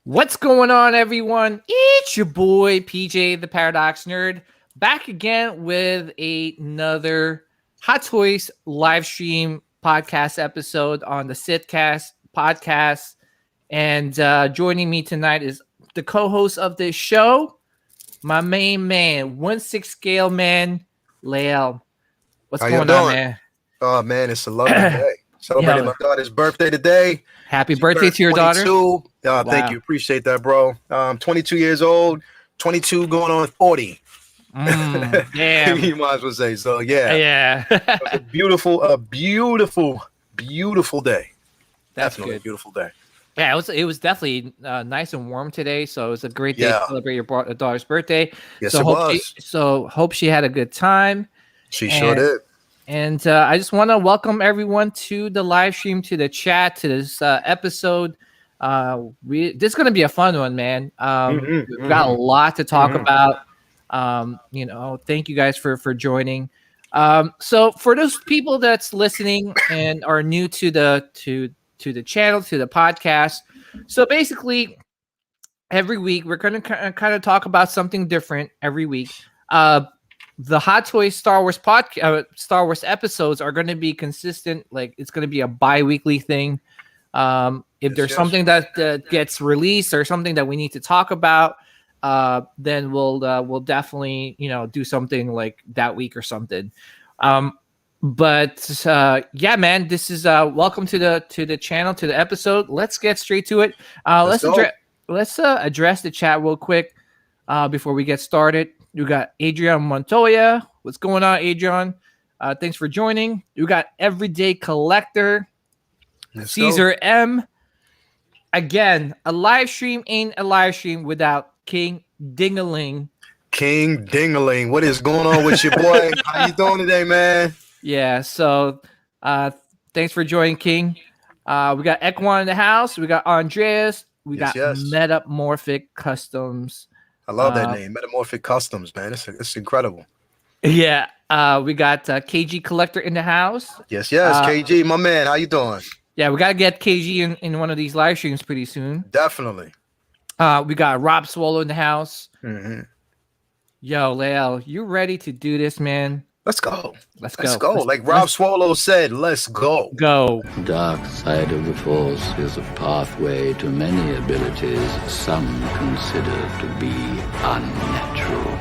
What's going on, everyone? It's your boy PJ, the Paradox Nerd, back again with another Hot Toys live stream podcast episode on the Sitcast podcast. And joining me tonight is the co-host of this show, my main man, 1/6 scale man, Lael. What's How going you on, doing? man? Oh man, it's a lovely day. Celebrating my daughter's birthday today. Happy She birthday turned to your daughter. 22. Wow. Thank you. Appreciate that, bro. 22 years old, 22 going on 40. Damn. You might as well say. So yeah. It was a beautiful day. That's Definitely good. a beautiful day. Yeah, it was definitely nice and warm today, so it was a great day to Yeah. celebrate your daughter's birthday. Yes, so it was. Hope she had a good time. She sure did. And I just want to welcome everyone to the live stream, to the chat, to this episode. This is going to be a fun one, man. We've got a lot to talk about. Thank you guys for joining. So for those people that's listening and are new to the channel, to the podcast, so basically every week we're going to kind of talk about something different every week. The Hot Toys Star Wars Star Wars episodes are going to be consistent. Like, it's going to be a bi-weekly thing. If there's something that gets released or something that we need to talk about, then we'll definitely do something like that week or something. Yeah, man, this is welcome to the channel, to the episode. Let's get straight to it. Let's address the chat real quick before we get started. We got Adrian Montoya. What's going on, Adrian? Thanks for joining. We got Everyday Collector. Caesar M. Again, a live stream ain't a live stream without King Dingaling. King Dingaling. What is going on with your boy? How you doing today, man? Yeah, so thanks for joining, King. We got Ekwan in the house. We got Andreas. We got Metamorphic Customs. I love that name, Metamorphic Customs, man. It's incredible. Yeah, we got KG Collector in the house. Yes, KG, my man. How you doing? Yeah, we got to get KG in one of these live streams pretty soon. Definitely. We got Rob Swallow in the house. Mm-hmm. Yo, Lael, you ready to do this, man? Let's go. Let's go. Like Rob Swallow said, let's go. Go. Dark side of the Force is a pathway to many abilities some consider to be unnatural.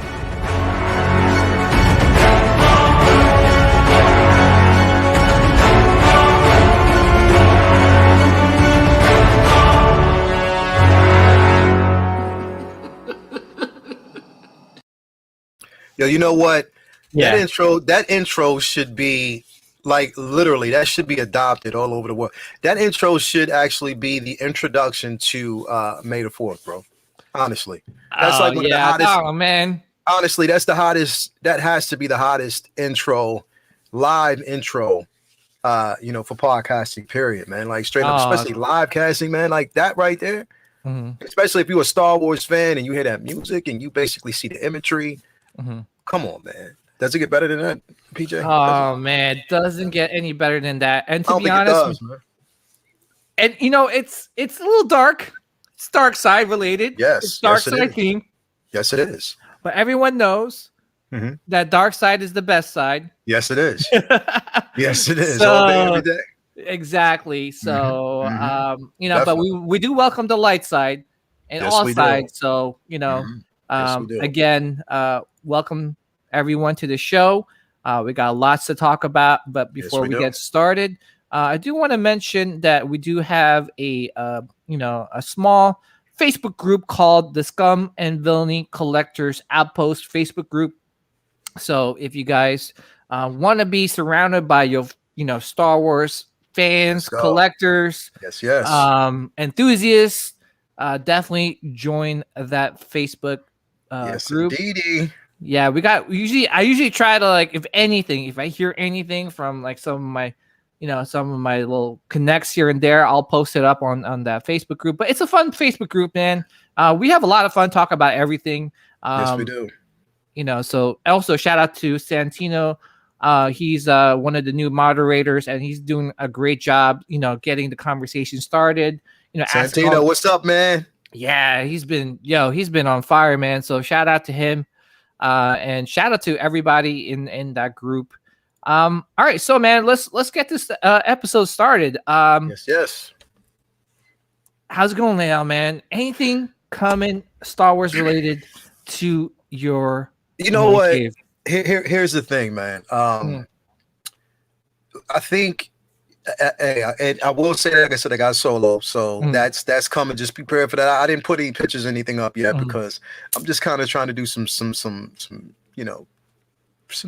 Yo, you know what? Yeah. That intro should be like literally that should be adopted all over the world. That intro should actually be the introduction to May the 4th, bro. Honestly. That's like one of the hottest. Oh man. Honestly, that's the hottest. That has to be the hottest live intro for podcasting, period, man. Like straight up, especially live casting, man, like that right there. Mm-hmm. Especially if you're a Star Wars fan and you hear that music and you basically see the imagery. Mm-hmm. Come on, man. Does it get better than that, PJ? Oh man, it doesn't get any better than that. And to be honest, it does, man. And it's a little dark. It's dark side related. Yes, it's dark side theme. Yes, it is. But everyone knows that dark side is the best side. Yes, it is. Yes, it is. So, all day, every day. Exactly. So but we do welcome the light side and all sides. So again, welcome everyone to the show. We got lots to talk about, but before we get started, I do want to mention that we do have a small Facebook group called the Scum and Villainy Collectors Outpost Facebook group. So if you guys want to be surrounded by your Star Wars fans, collectors, enthusiasts, definitely join that Facebook group. Indeedy. Yeah, I usually try to, like, if I hear anything from like some of my little connects here and there, I'll post it up on that Facebook group. But it's a fun Facebook group, man. We have a lot of fun talking about everything. Yes, we do. So also shout out to Santino. He's one of the new moderators, and he's doing a great job, getting the conversation started. Santino, what's up, man? Yeah, he's been on fire, man. So shout out to him, and shout out to everybody in that group. All right, so man, let's get this episode started. Yes. How's it going now, man? Anything coming Star Wars related to your? You know what? Here's the thing, man. I think, and I will say, like I said, I got Solo, so that's coming. Just be prepared for that. I didn't put any pictures or anything up yet because I'm just kind of trying to do some some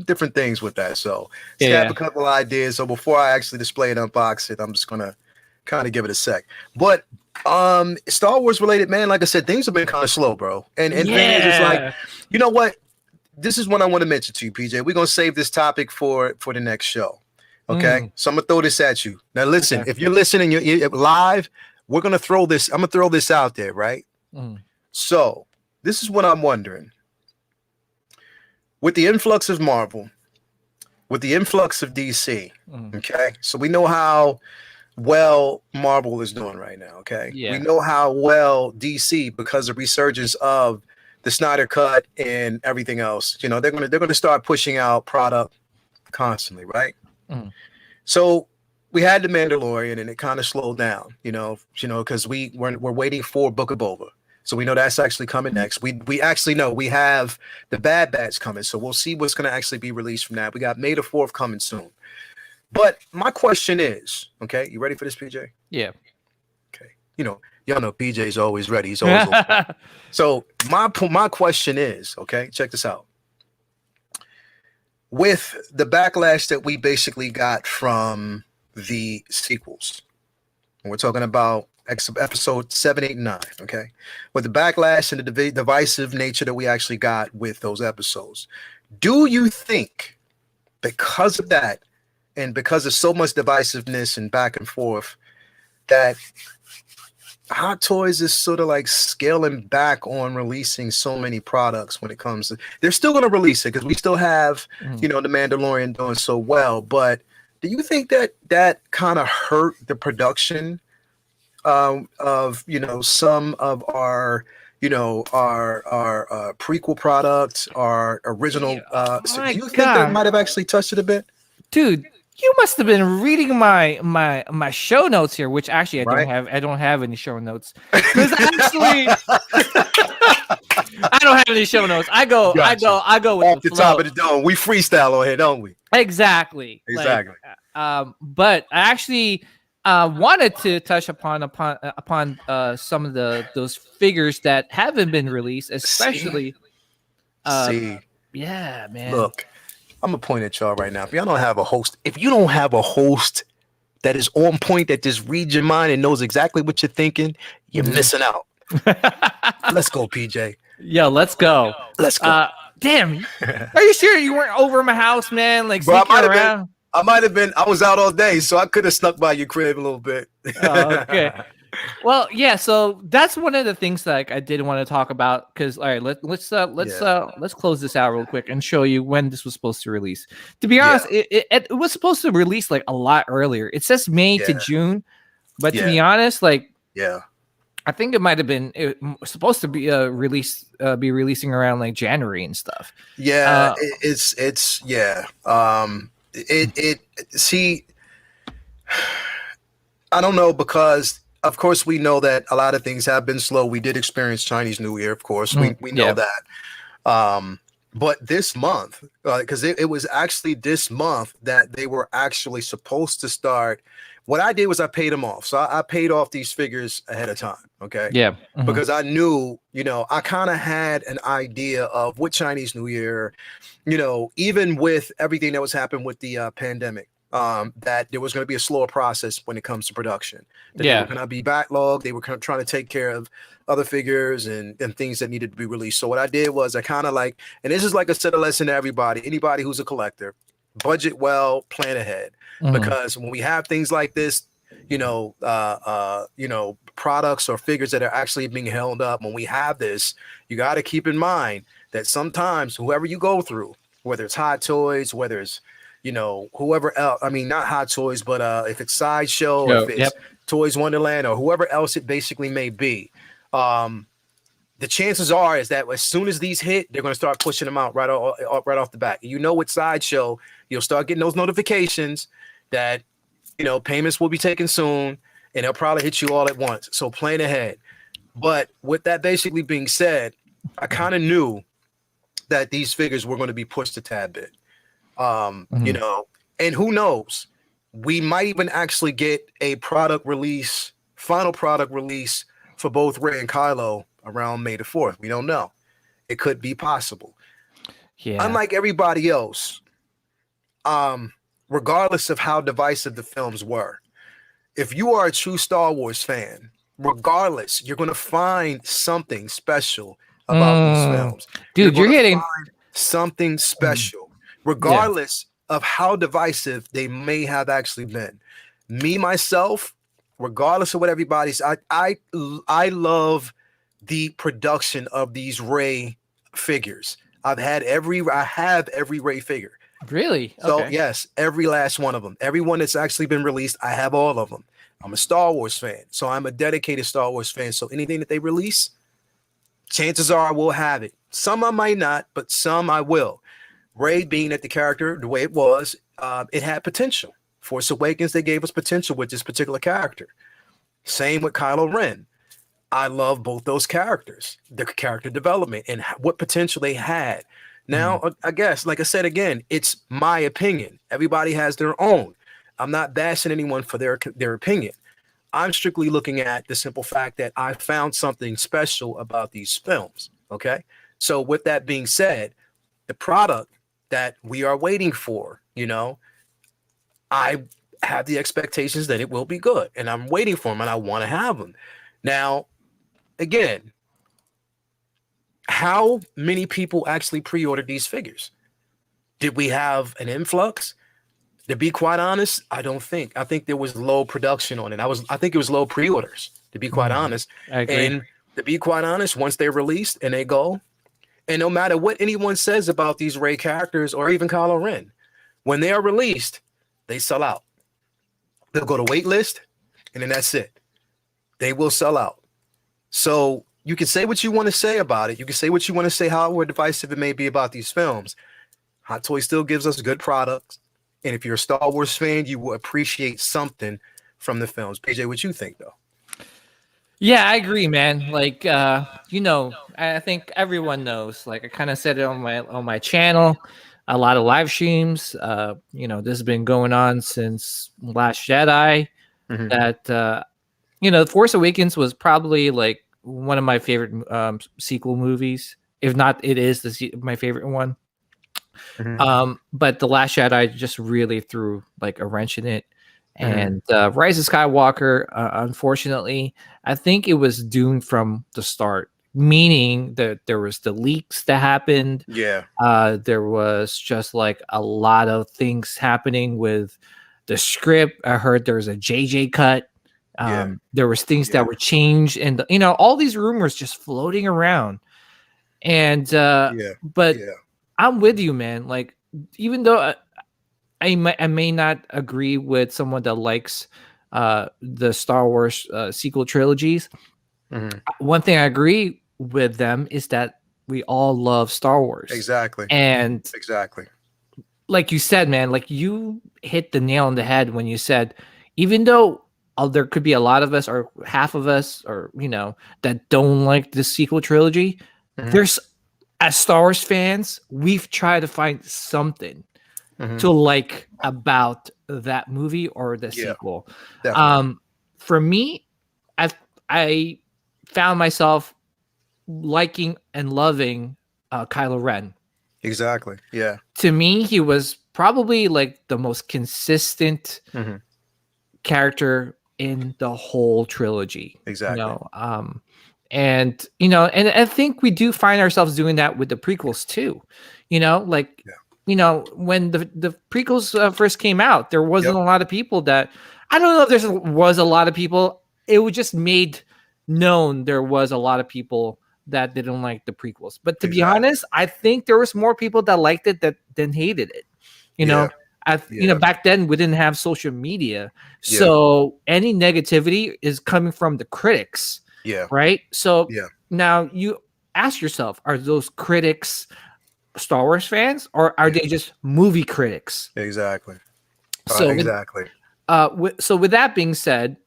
different things with that. So have a couple ideas. So before I actually display it, unbox it, I'm just gonna kind of give it a sec. But Star Wars related, man, like I said, things have been kind of slow, bro. And thing is, it's like, you know what? This is what I want to mention to you, PJ. We're gonna save this topic for the next show. Okay, so I'm gonna throw this at you. Now, listen, if you're listening, you're live. We're gonna throw this. I'm gonna throw this out there, right? So, this is what I'm wondering. With the influx of Marvel, with the influx of DC, okay. So we know how well Marvel is doing right now. Okay, we know how well DC, because of resurgence of the Snyder Cut and everything else. You know, they're gonna start pushing out product constantly, right? So we had the Mandalorian, and it kind of slowed down, you know, because we're waiting for Book of Boba, so we know that's actually coming next. We actually know we have the Bad Batch coming, so we'll see what's going to actually be released from that. We got May the 4th coming soon. But my question is, okay, you ready for this, PJ? Yeah. Okay, y'all know PJ's always ready. He's always open. So my question is, okay, check this out. With the backlash that we basically got from the sequels, and we're talking about episode 7, 8, and 9, okay? With the backlash and the divisive nature that we actually got with those episodes, do you think because of that and because of so much divisiveness and back and forth that Hot Toys is sort of like scaling back on releasing so many products when it comes to, they're still going to release it because we still have, the Mandalorian doing so well, but do you think that kind of hurt the production of, some of our, our prequel products, our original, do you think that might have actually touched it a bit? Dude, you must have been reading my show notes here, which actually I don't have any show notes. Because actually I don't have any show notes. I go with off the flow. top of the dome. We freestyle on here, don't we? Exactly. But I actually wanted to touch upon some of those figures that haven't been released, especially yeah, man. Look, I'm gonna point at y'all right now. If you don't have a host that is on point, that just reads your mind and knows exactly what you're thinking, you're missing out. Let's go, PJ. Yo, let's go. Let's go. Damn. Are you sure you weren't over my house, man? Like, sneaking around? I might have been. I was out all day, so I could have snuck by your crib a little bit. Okay. Well, yeah. So that's one of the things that I did want to talk about. Because all right, let's close this out real quick and show you when this was supposed to release. To be honest, it was supposed to release like a lot earlier. It says May to June, but to be honest, like I think it might have been supposed to be releasing around like January and stuff. Yeah, see, I don't know, because of course we know that a lot of things have been slow. We did experience Chinese New Year, of course. We know that. But this month, because it was actually this month that they were actually supposed to start. What I did was I paid them off. So I paid off these figures ahead of time. Okay. Yeah. Mm-hmm. Because I knew, I kind of had an idea of what Chinese New Year, even with everything that was happening with the pandemic, that there was going to be a slower process when it comes to production. They were going to be backlogged. They were trying to take care of other figures and things that needed to be released. So what I did was I kind of like, and this is like a set of lesson to anybody who's a collector, budget well, plan ahead. Because when we have things like this, products or figures that are actually being held up, when we have this, you got to keep in mind that sometimes whoever you go through, whether it's Hot Toys, whether it's, whoever else, I mean, not Hot Toys, but if it's Sideshow, if it's Toys Wonderland, or whoever else it basically may be, the chances are is that as soon as these hit, they're going to start pushing them out right off the bat. You know, with Sideshow, you'll start getting those notifications that, payments will be taken soon, and they'll probably hit you all at once. So plan ahead. But with that basically being said, I kind of knew that these figures were going to be pushed a tad bit. And who knows, we might even actually get a final product release for both Rey and Kylo around May the 4th. We don't know. It could be possible. Yeah. Unlike everybody else, regardless of how divisive the films were, if you are a true Star Wars fan, regardless, you're going to find something special about these films. Dude, you're getting something special, regardless of how divisive they may have actually been. Me, myself, regardless of what everybody's, I love the production of these Rey figures. I have every Rey figure. Really? So okay. Yes, every last one of them. Everyone that's actually been released, I have all of them. I'm a Star Wars fan, so I'm a dedicated Star Wars fan. So anything that they release, chances are I will have it. Some I might not, but some I will. Rey being at the character the way it was, it had potential. Force Awakens, they gave us potential with this particular character. Same with Kylo Ren. I love both those characters, the character development and what potential they had. Now, I guess, like I said again, it's my opinion. Everybody has their own. I'm not bashing anyone for their opinion. I'm strictly looking at the simple fact that I found something special about these films. Okay. So with that being said, the product that we are waiting for, I have the expectations that it will be good, and I'm waiting for them, and I want to have them. Now, again, how many people actually pre-ordered these figures? Did we have an influx? To be quite honest, I don't think. I think there was low production on it. I think it was low pre-orders, to be quite honest. I agree. And to be quite honest, once they're released and they go, and no matter what anyone says about these Rey characters or even Kylo Ren, when they are released, they sell out. They'll go to wait list, and then that's it. They will sell out. So you can say what you want to say about it. You can say what you want to say, however divisive it may be about these films. Hot Toys still gives us good products. And if you're a Star Wars fan, you will appreciate something from the films. PJ, what you think, though? Yeah, I agree, man. Like, I think everyone knows. Like, I kind of said it on my channel, a lot of live streams. This has been going on since Last Jedi. Mm-hmm. That The Force Awakens was probably like one of my favorite sequel movies. If not, it is my favorite one. Mm-hmm. But The Last Jedi just really threw like a wrench in it. And Rise of Skywalker, unfortunately, I think it was doomed from the start, meaning that there was the leaks that happened. Yeah. There was just like a lot of things happening with the script. I heard there was a JJ cut. There was things that were changed, and all these rumors just floating around. And I'm with you, man. Like, even though I may not agree with someone that likes the Star Wars sequel trilogies. Mm-hmm. One thing I agree with them is that we all love Star Wars. Exactly. And like you said, man, like you hit the nail on the head when you said, even though there could be a lot of us or half of us or, that don't like the sequel trilogy, there's, as Star Wars fans, we've tried to find something to like about that movie or the sequel. For me, I found myself liking and loving Kylo Ren. Exactly. Yeah. To me, he was probably like the most consistent character in the whole trilogy. Exactly. And I think we do find ourselves doing that with the prequels too. When the prequels first came out, there wasn't a lot of people that, I don't know if there was a lot of people. It was just made known there was a lot of people that didn't like the prequels. But to be honest, I think there was more people that liked it than hated it. Back then we didn't have social media. So any negativity is coming from the critics. Yeah. Right. So Yeah. now you ask yourself, are those critics Star Wars fans, or are they just movie critics? Exactly. So Exactly. with that being said,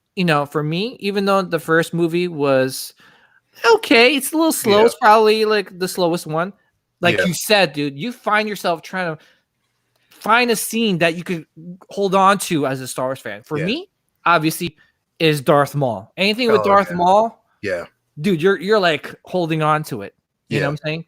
for me, even though the first movie was okay, it's a little slow. Yeah. It's probably like the slowest one. Like Yeah. you said, dude, you find yourself trying to find a scene that you could hold on to as a Star Wars fan. For Yeah. me, obviously, is Darth Maul. Anything with Oh, Darth Maul, yeah. dude, you're like holding on to it. You know Yeah. what I'm saying?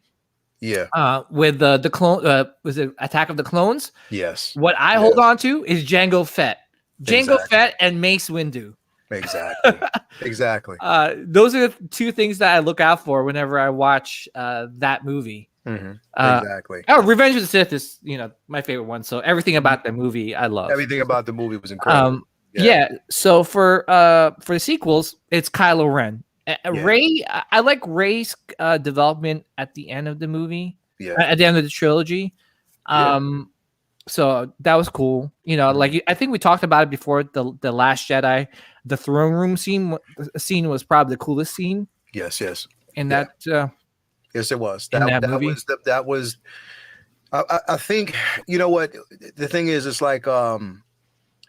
Yeah. With the clone, was it Attack of the Clones? Yes. What I hold Yes. on to is Jango Fett, Exactly. Fett, and Mace Windu. Exactly. Exactly. Those are the two things that I look out for whenever I watch that movie. Exactly. Revenge of the Sith is my favorite one. So everything about the movie I love. Everything about the movie was incredible. Yeah. So for the sequels, it's Kylo Ren. Rey, I like Rey's development at the end of the movie. Yeah. At the end of the trilogy. So that was cool. Like I think we talked about it before. The Last Jedi, the throne room scene was probably the coolest scene. Yes. Yes. And that. Yes, it was. That movie? That was. I think what the thing is. It's like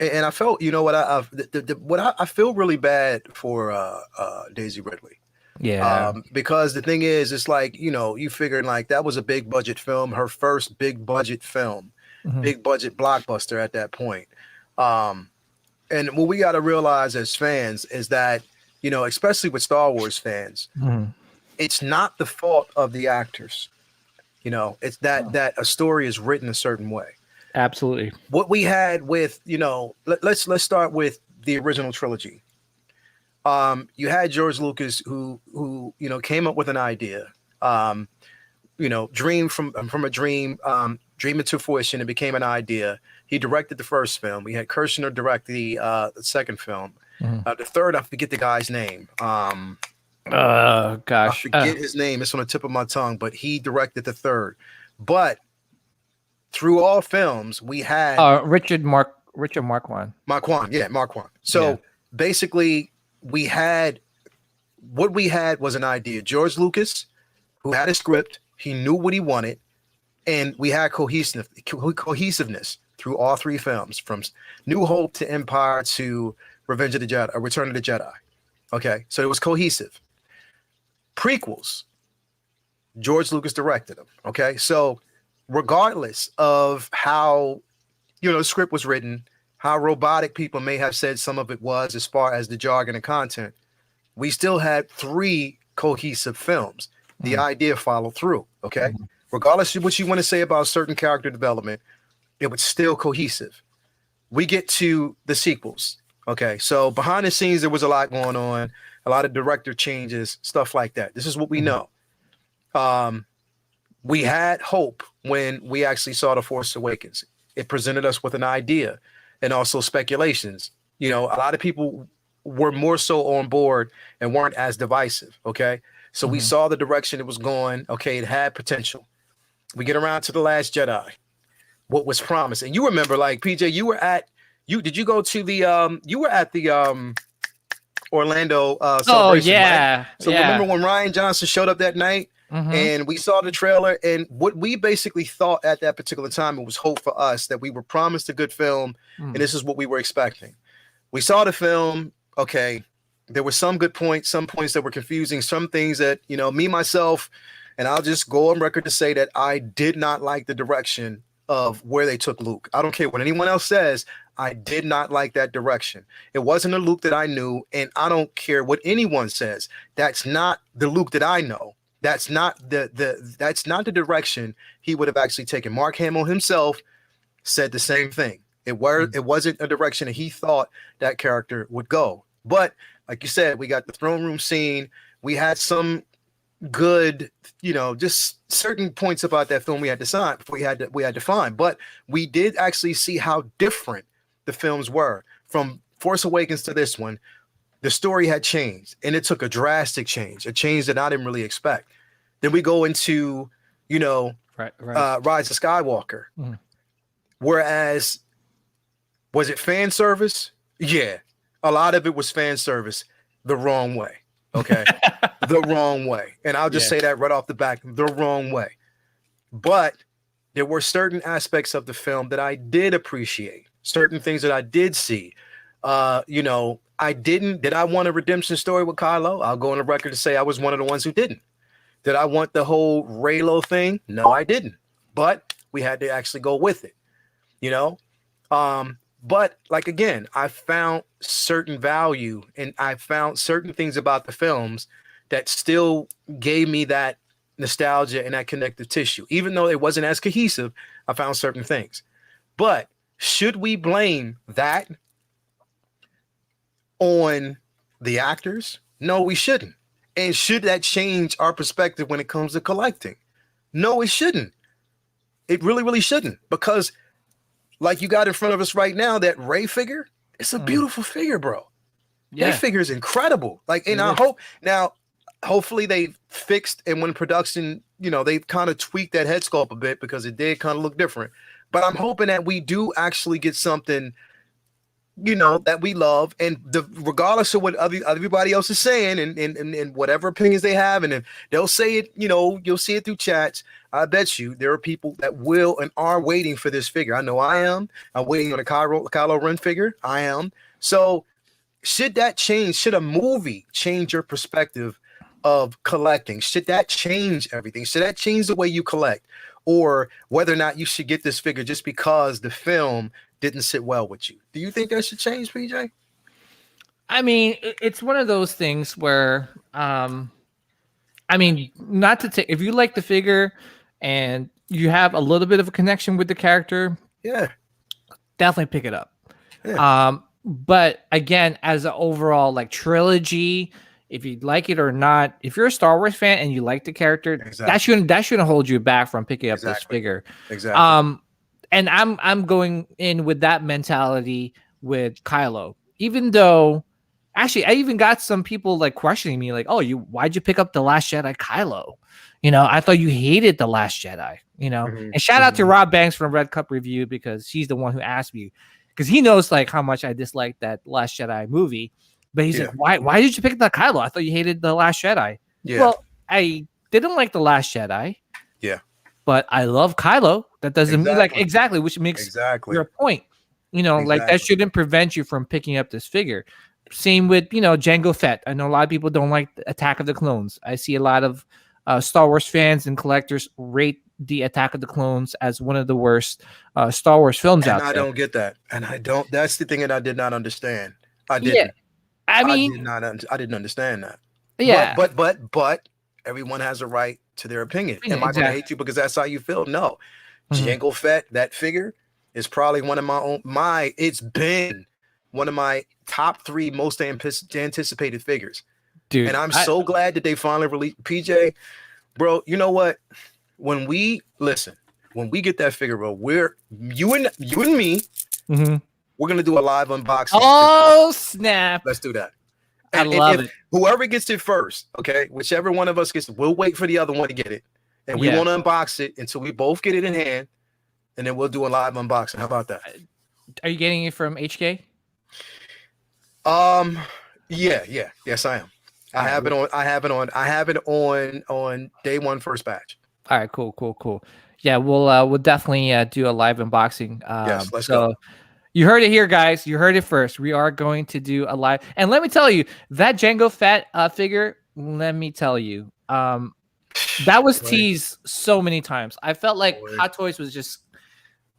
and I felt what I feel really bad for Daisy Ridley. Yeah. Because the thing is, it's like you figuring like that was a big budget film, her first big budget film, big budget blockbuster at that point. And what we got to realize as fans is that especially with Star Wars fans, it's not the fault of the actors. It's that a story is written a certain way. Absolutely. What we had with, let's start with the original trilogy. You had George Lucas who came up with an idea, dreamed from a dream, dream into fruition. It became an idea. He directed the first film. We had Kirshner direct the second film. The third, I forget the guy's name. Gosh, I forget his name. It's on the tip of my tongue, but he directed the third. But through all films, we had Richard Marquand. Marquand. So basically, we had was an idea. George Lucas, who had a script, he knew what he wanted, and we had cohesiveness through all three films, from New Hope to Empire to Revenge of the Jedi, or Return of the Jedi. Okay, so it was cohesive. Prequels, George Lucas directed them. Okay, so regardless of how the script was written, how robotic people may have said some of it was as far as the jargon and content, we still had three cohesive films. The idea followed through. Okay, regardless of what you want to say about certain character development, it was still cohesive. We get to the sequels. Okay, so behind the scenes, there was a lot going on, a lot of director changes, stuff like that. This is what we know. We had hope when we actually saw The Force Awakens. It presented us with an idea and also speculations. A lot of people were more so on board and weren't as divisive. Okay, so we saw the direction it was going. Okay, it had potential. We get around to The Last Jedi. What was promised, and you remember, like PJ, you were at. Did you go to the you were at the Orlando celebration, right? So remember when Ryan Johnson showed up that night and we saw the trailer, and what we basically thought at that particular time, it was hope for us that we were promised a good film, and this is what we were expecting. We saw the film. Okay, there were some good points, some points that were confusing, some things that me myself, and I'll just go on record to say that I did not like the direction of where they took Luke. I don't care what anyone else says. I did not like that direction. It wasn't a Luke that I knew, and I don't care what anyone says. That's not the Luke that I know. That's not that's not the direction he would have actually taken. Mark Hamill himself said the same thing. It wasn't a direction that he thought that character would go. But like you said, we got the throne room scene. We had some good, just certain points about that film we had to find. But we did actually see how different the films were from Force Awakens to this one. The story had changed, and it took a drastic change, a change that I didn't really expect. Then we go into, Rise of Skywalker. Whereas, was it fan service? Yeah, a lot of it was fan service the wrong way. Okay. The wrong way. And I'll just say that right off the back, the wrong way. But there were certain aspects of the film that I did appreciate, certain things that I did see. Did I want a redemption story with Kylo? I'll go on the record to say I was one of the ones who didn't. Did I want the whole Raylo thing? No, I didn't. But we had to actually go with it, But like, again, I found certain value and I found certain things about the films that still gave me that nostalgia and that connective tissue. Even though it wasn't as cohesive, I found certain things. But should we blame that on the actors? No, we shouldn't. And should that change our perspective when it comes to collecting? No, it shouldn't. It really, really shouldn't. Because like you got in front of us right now, that Rey figure, it's a beautiful figure, bro. Yeah. That figure is incredible. Like, and I hope now, hopefully they fixed, and when production, they kind of tweaked that head sculpt a bit because it did kind of look different. But I'm hoping that we do actually get something that we love, and regardless of what everybody else is saying and whatever opinions they have, and then they'll say it, you'll see it through chats. I bet you there are people that will and are waiting for this figure. I know I am. I'm waiting on a Kylo Ren figure. I am. So should that change? Should a movie change your perspective of collecting? Should that change everything? Should that change the way you collect? Or whether or not you should get this figure just because the film didn't sit well with you? Do you think that should change, PJ? I mean, it's one of those things where, not to take, if you like the figure and you have a little bit of a connection with the character, definitely pick it up. Yeah. But again, as an overall like trilogy, if you like it or not, if you're a Star Wars fan and you like the character, that shouldn't hold you back from picking up this figure. Exactly. And I'm going in with that mentality with Kylo, even though actually I even got some people like questioning me like, oh, why'd you pick up The Last Jedi Kylo? I thought you hated The Last Jedi, and shout out to Rob Banks from Red Cup Review, because he's the one who asked me, because he knows like how much I disliked that Last Jedi movie. But he's like, why did you pick that Kylo? I thought you hated The Last Jedi. Yeah. Well, I didn't like The Last Jedi. Yeah. But I love Kylo. That doesn't mean which makes your point. Like that shouldn't prevent you from picking up this figure. Same with, Jango Fett. I know a lot of people don't like Attack of the Clones. I see a lot of Star Wars fans and collectors rate the Attack of the Clones as one of the worst Star Wars films out there. I don't get that. That's the thing that I did not understand. I didn't. Yeah. I didn't understand that. Yeah. But everyone has a right to their opinion. Am I going to hate you because that's how you feel? No. Jango Fett, that figure is probably one of it's been one of my top 3 most anticipated figures. Dude. And I'm so glad that they finally released PJ. Bro, you know what? When we get that figure, bro, you and me, we're going to do a live unboxing. Oh, snap. Let's do that. I love it. Whoever gets it first, okay, whichever one of us gets it, we'll wait for the other one to get it. And we won't unbox it until we both get it in hand. And then we'll do a live unboxing. How about that? Are you getting it from HK? Yeah. Yes, I am. I have it on day 1 first batch. All right, cool. Yeah, we'll definitely do a live unboxing. Yes, let's go. You heard it here, guys. You heard it first. We are going to do a live. And let me tell you, that Jango Fett figure, let me tell you, that was teased so many times. I felt like Hot Toys was just,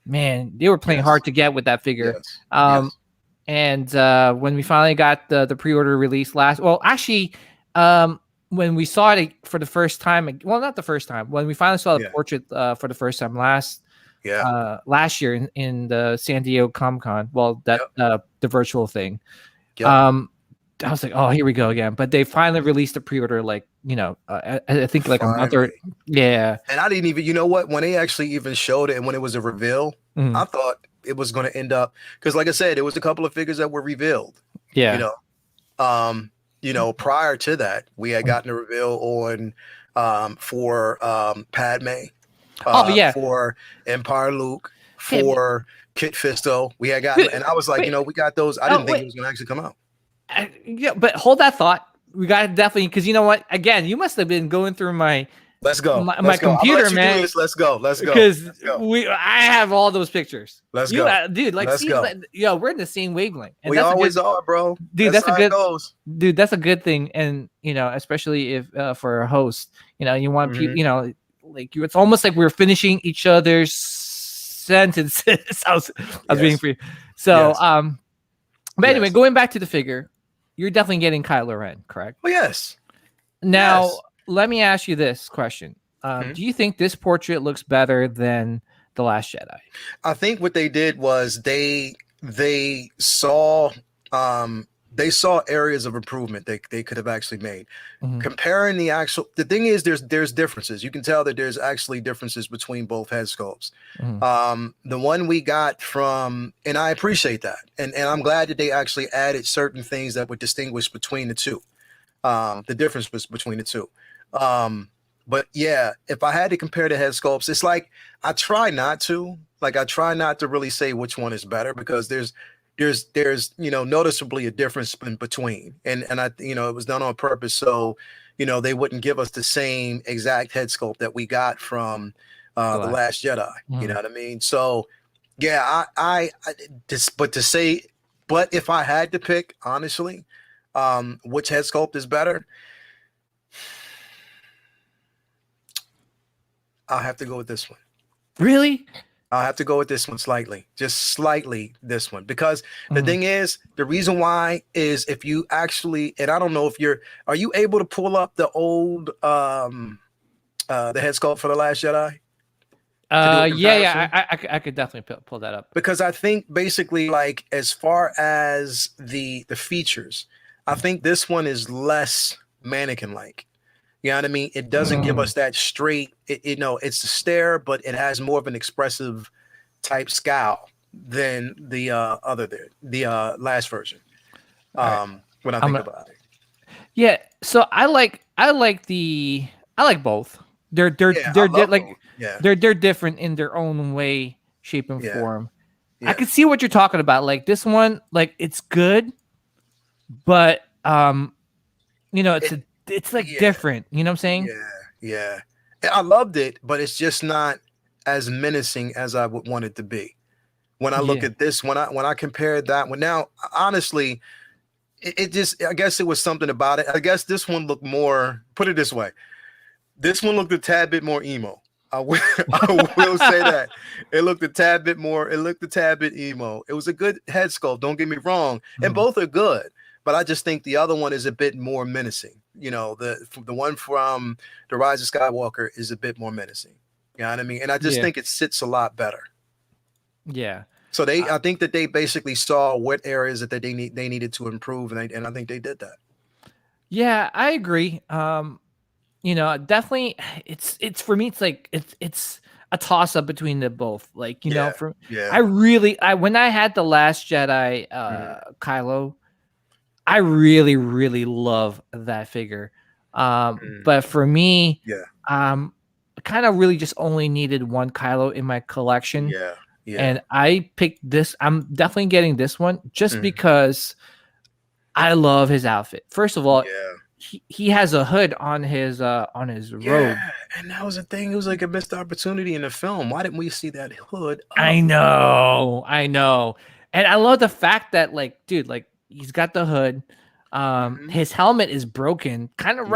man, they were playing hard to get with that figure. And when we finally got the pre-order release when we saw it for the first time, well, not the first time, when we finally saw the portrait for the first time last year in the San Diego Comic-Con, the virtual thing. I was like, oh, here we go again. But they finally released the pre-order, I think like a month or And I didn't even, you know what? When they actually even showed it and when it was a reveal, I thought it was going to end up, because like I said, there was a couple of figures that were revealed. Yeah. Prior to that, we had gotten a reveal on for Padme. For Empire Luke, for Kit Fisto. We had gotten, and I was like, we got those. I didn't think it was going to actually come out. But hold that thought. we got to definitely, because you know what? Again, you must have been going through my Let's go. my computer, man. Let's go. Because I have all those pictures. Let's go, dude. Like, let's go. Yo, we're in the same wavelength. And we always are, bro. Dude, that's a good. Dude, that's a good thing. And especially if for a host, you want people, like it's almost like we're finishing each other's sentences. I was waiting for you. So, but anyway, going back to the figure, you're definitely getting Kylo Ren, correct? Oh yes. Now, let me ask you this question. Do you think this portrait looks better than The Last Jedi? I think what they did was they saw areas of improvement they could have actually made. Comparing the thing is there's differences. You can tell that there's actually differences between both head sculpts. The one we got from, and I appreciate that. And I'm glad that they actually added certain things that would distinguish between the two. The difference was between the two. But yeah, if I had to compare the head sculpts, it's like I try not to really say which one is better, because there's noticeably a difference in between, and I it was done on purpose, so they wouldn't give us the same exact head sculpt that we got from the Last Jedi. You know what I mean? So yeah, but if I had to pick, honestly, which head sculpt is better, I'll have to go with this one. Really? I'll have to go with this one just slightly this one, because the thing is, the reason why is if you actually, and I don't know if are you able to pull up the old, the head sculpt for The Last Jedi? I could definitely pull that up, because I think basically, like, as far as the features, I think this one is less mannequin-like. You know what I mean? It doesn't give us that straight, it's a stare, but it has more of an expressive type scowl than the last version. When I think about it. Yeah. So I like both. They're different in their own way, shape, and form. Yeah. I can see what you're talking about. Like this one, like it's good, but it's like different. You know what I'm saying? Yeah. I loved it, but it's just not as menacing as I would want it to be. When I look at this, when I compared that one, now honestly, it just, I guess it was something about it. I guess this one looked more, put it this way, this one looked a tad bit more emo. I will say that. It looked a tad bit emo. It was a good head sculpt, don't get me wrong, and both are good. But I just think the other one is a bit more menacing. The one from The Rise of Skywalker is a bit more menacing. You know what I mean? And I just think it sits a lot better. Yeah. So I think that they basically saw what areas that they needed to improve, and I think they did that. Yeah, I agree. Definitely, it's for me. It's like it's a toss up between the both. Like when I had The Last Jedi, Kylo, I really, really love that figure. But for me, I kind of really just only needed one Kylo in my collection. Yeah. And I picked this. I'm definitely getting this one just because I love his outfit. First of all, he has a hood on his robe. And that was the thing. It was like a missed opportunity in the film. Why didn't we see that hood up? I know. And I love the fact that, like, dude, like, he's got the hood. His helmet is broken. Kind of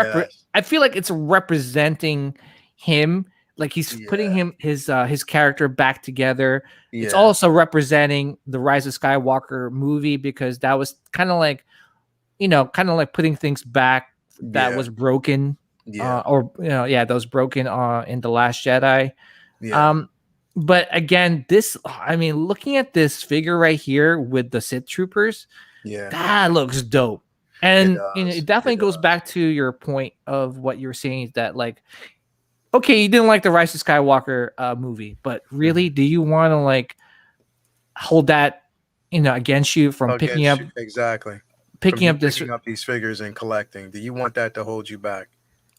I feel like it's representing him. Like he's putting his character back together. It's also representing the Rise of Skywalker movie, because that was kind of like putting things back that was broken. That was broken in The Last Jedi. But again, looking at this figure right here with the Sith troopers, that looks dope. And it definitely goes back to your point of what you were saying, is that, like, okay, you didn't like the Rise of Skywalker movie, but really, do you want to, like, hold that against you from picking up these figures and collecting? Do you want that to hold you back?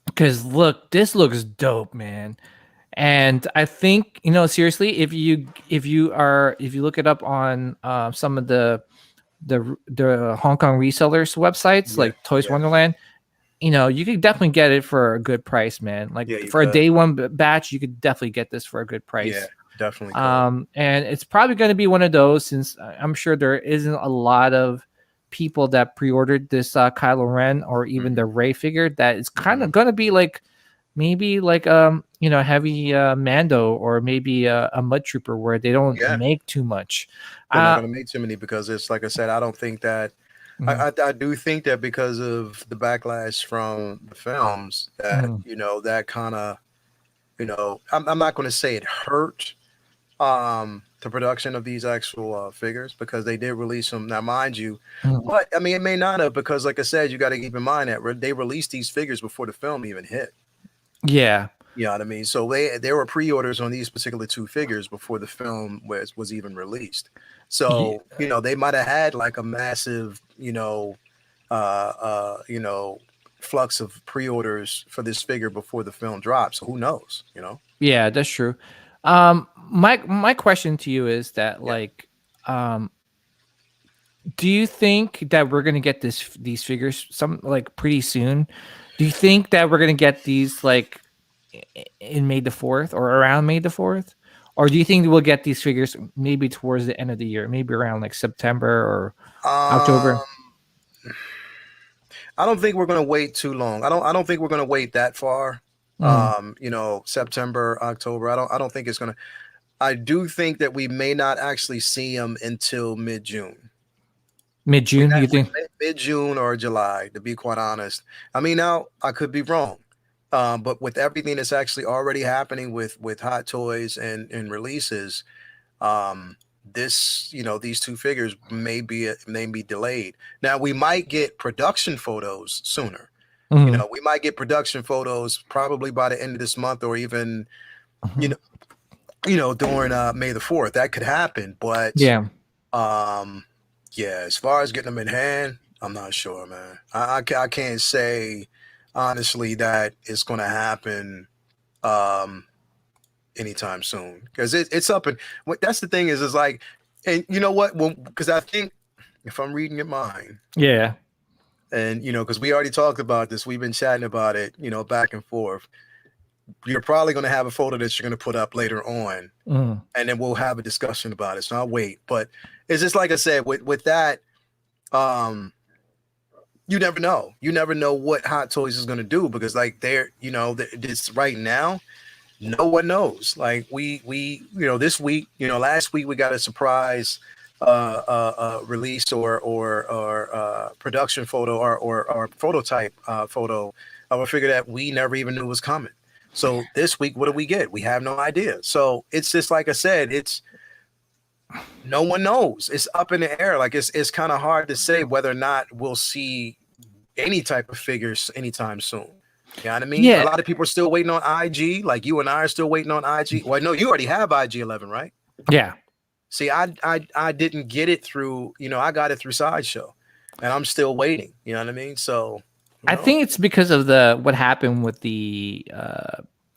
Because look, this looks dope, man. And I think, seriously, if you look it up on some of the Hong Kong resellers websites, like Toys Wonderland, you could definitely get it for a good price, man. Like for a day one batch, you could definitely get this for a good price. Yeah, definitely. And it's probably going to be one of those, since I'm sure there isn't a lot of people that pre-ordered this Kylo Ren or even the Rey figure, that it's kind of going to be like maybe like heavy Mando, or maybe a Mud Trooper, where they don't make too much. They're not going to make too many, because it's like I said, I don't think that. I do think that because of the backlash from the films, that that kind of, I'm not going to say it hurt the production of these actual figures, because they did release them. Now, mind you, but I mean, it may not have, because like I said, you got to keep in mind that they released these figures before the film even hit. Yeah. You know what I mean? So there were pre-orders on these particular two figures before the film was even released. So, they might have had like a massive, flux of pre-orders for this figure before the film dropped. So who knows, Yeah, that's true. My question to you is that do you think that we're gonna get these figures pretty soon? Do you think that we're gonna get these like in May the 4th or around May the 4th? Or do you think we'll get these figures maybe towards the end of the year, maybe around like September or October? I don't think we're gonna wait too long. I don't think we're gonna wait that far. September, October. I don't think it's gonna. I do think that we may not actually see them until mid-June. Mid-June, you think? Mid-June or July, to be quite honest. I mean, now I could be wrong, but with everything that's actually already happening with Hot Toys and releases, these two figures may be delayed. Now we might get production photos sooner. We might get production photos probably by the end of this month, or even, during May the 4th. That could happen, but as far as getting them in hand, I'm not sure, man. I can't say honestly that it's going to happen anytime soon, because it's up. And that's the thing is like, and you know what? Well, because I think if I'm reading your mind, and because we already talked about this, we've been chatting about it, back and forth. You're probably going to have a photo that you're going to put up later on, and then we'll have a discussion about it. So I'll wait. But it's just like I said, with that, you never know. You never know what Hot Toys is going to do, because like this right now, no one knows. Like we this week, last week we got a surprise release or production photo or prototype photo of a figure that we never even knew was coming. So this week, what do we get? We have no idea. So it's just like I said, it's no one knows. It's up in the air. Like it's kind of hard to say whether or not we'll see any type of figures anytime soon. You know what I mean? Yeah. A lot of people are still waiting on IG. Like you and I are still waiting on IG. Well, no, you already have IG 11, right? Yeah. See, I didn't get it through, I got it through Sideshow, and I'm still waiting. You know what I mean? So I think it's because of what happened with the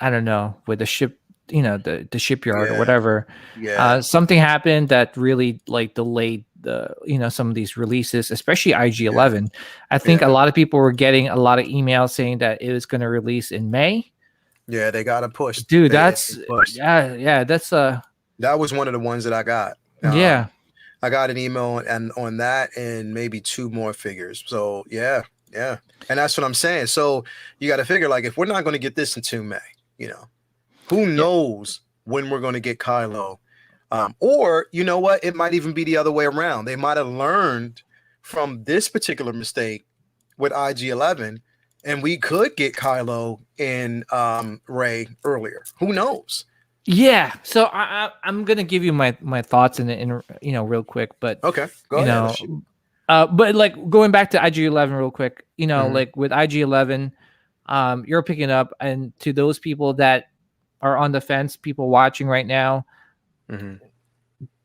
I don't know, with the ship, the shipyard or whatever. Yeah. Something happened that really like delayed the some of these releases, especially IG-11. I think a lot of people were getting a lot of emails saying that it was going to release in May. Yeah, they got to push. Dude, that's that was one of the ones that I got. I got an email on that, and maybe two more figures. So yeah. And that's what I'm saying. So you got to figure, like, if we're not going to get this until May, who knows when we're going to get Kylo? Or you know what? It might even be the other way around. They might have learned from this particular mistake with IG-11, and we could get Kylo and Rey earlier. Who knows? Yeah. So I'm gonna give you my thoughts in real quick, but okay, go ahead. But like going back to IG-11 real quick, like with IG-11, you're picking up, and to those people that are on the fence, people watching right now,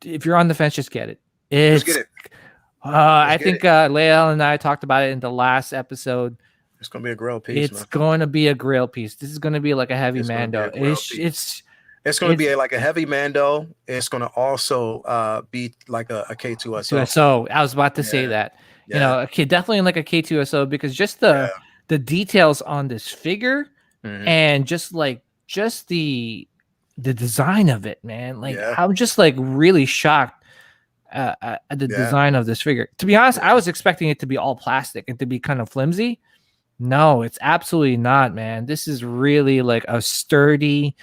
if you're on the fence, just get it. Just get it. I think Leia and I talked about it in the last episode. It's gonna be a grill piece. It's going to be a grill piece. This is going to be like a heavy Mando. It's going to be like a heavy Mando. It's going to also be like a K2SO. So I was about to say that. Definitely like a K2SO, because just the the details on this figure and just the design of it, man. Like I'm just like really shocked at the design of this figure. To be honest, I was expecting it to be all plastic and to be kind of flimsy. No, it's absolutely not, man. This is really like a sturdy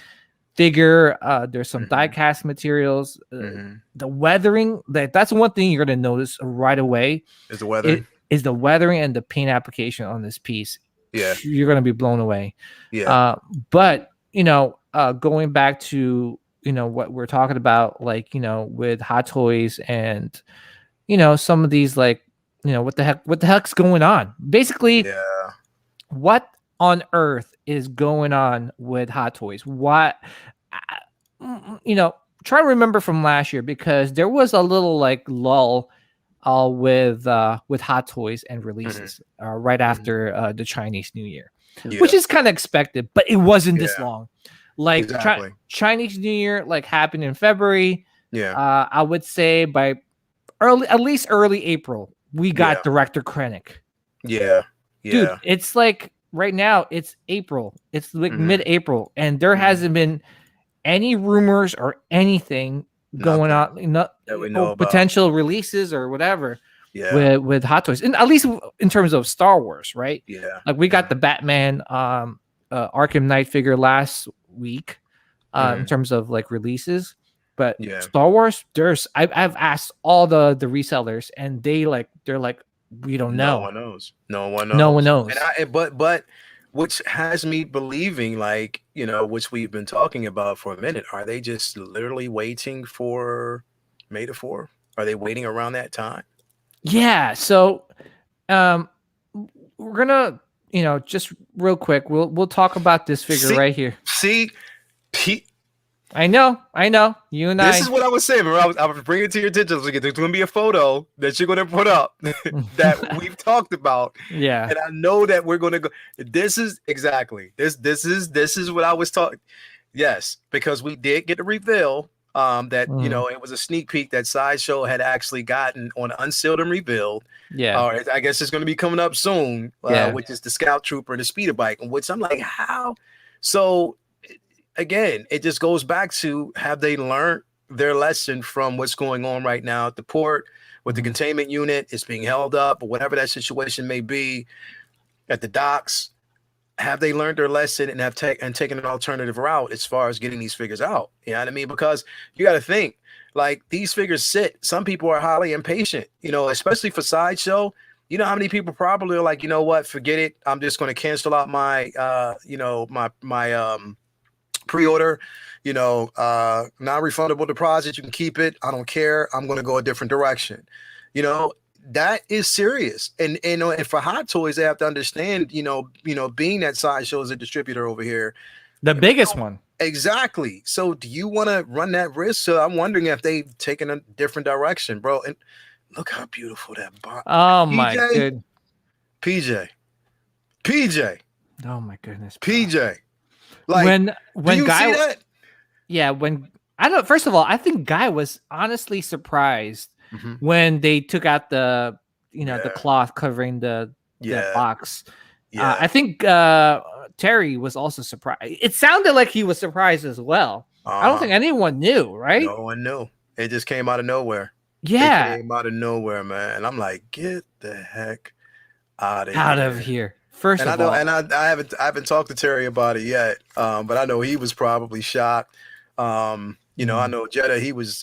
figure. There's some die cast materials. The weathering, that's one thing you're going to notice right away. Is the weathering? Is the weathering and the paint application on this piece. Yeah. You're going to be blown away. Yeah. But, going back to, what we're talking about, like, with Hot Toys and, some of these, like, what the heck's going on? Basically, what on earth is going on with Hot Toys? What, try to remember from last year, because there was a little like lull with Hot Toys and releases right after the Chinese New Year, which is kind of expected, but it wasn't this long. Like Chinese New Year like happened in February. I would say by at least early April we got Director Krennic. Dude, it's like right now it's April. It's like mid-April, and there hasn't been any rumors or anything going on, potential releases or whatever with Hot Toys, and at least in terms of Star Wars, right? Like we got the Batman Arkham Knight figure last week in terms of like releases, but Star Wars, I've asked all the resellers, and they're like, we don't know. No one knows. And but which has me believing, like, which we've been talking about for a minute, are they just literally waiting for May the 4th? Are they waiting around that time? Yeah. So we're gonna, just real quick, we'll talk about this figure right here. I know. You and this is what I was saying, bro. I was bringing it to your attention. There's going to be a photo that you're going to put up that we've talked about. Yeah. And I know that we're going to go. This is exactly this is what I was talking. Yes, because we did get the reveal that it was a sneak peek that Sideshow had actually gotten on Unsealed and Revealed. Yeah. I guess it's going to be coming up soon. Which is the Scout Trooper and the Speeder Bike, which I'm like, how? So. Again, it just goes back to, have they learned their lesson from what's going on right now at the port with the containment unit? It's being held up, or whatever that situation may be at the docks. Have they learned their lesson and have taken an alternative route as far as getting these figures out? You know what I mean? Because you got to think, like, these figures sit. Some people are highly impatient, especially for Sideshow. You know how many people probably are like, you know what, forget it. I'm just going to cancel out my, my pre-order, non-refundable deposit. You can keep it. I don't care. I'm going to go a different direction. That is serious. And for Hot Toys, they have to understand, being that Sideshow is a distributor over here, the biggest one. Exactly. So do you want to run that risk? So I'm wondering if they've taken a different direction, bro. And look how beautiful that box. Oh my god. PJ. Oh my goodness. Bro. PJ. Like, when do Guy, you see that? Yeah, when I don't. First of all, I think Guy was honestly surprised when they took out the the cloth covering the box. Yeah, I think Terry was also surprised. It sounded like he was surprised as well. I don't think anyone knew, right? No one knew. It just came out of nowhere. Yeah, it came out of nowhere, man. And I'm like, get the heck out of here. First of all, I haven't talked to Terry about it yet, but I know he was probably shocked. I know Jeddah, he was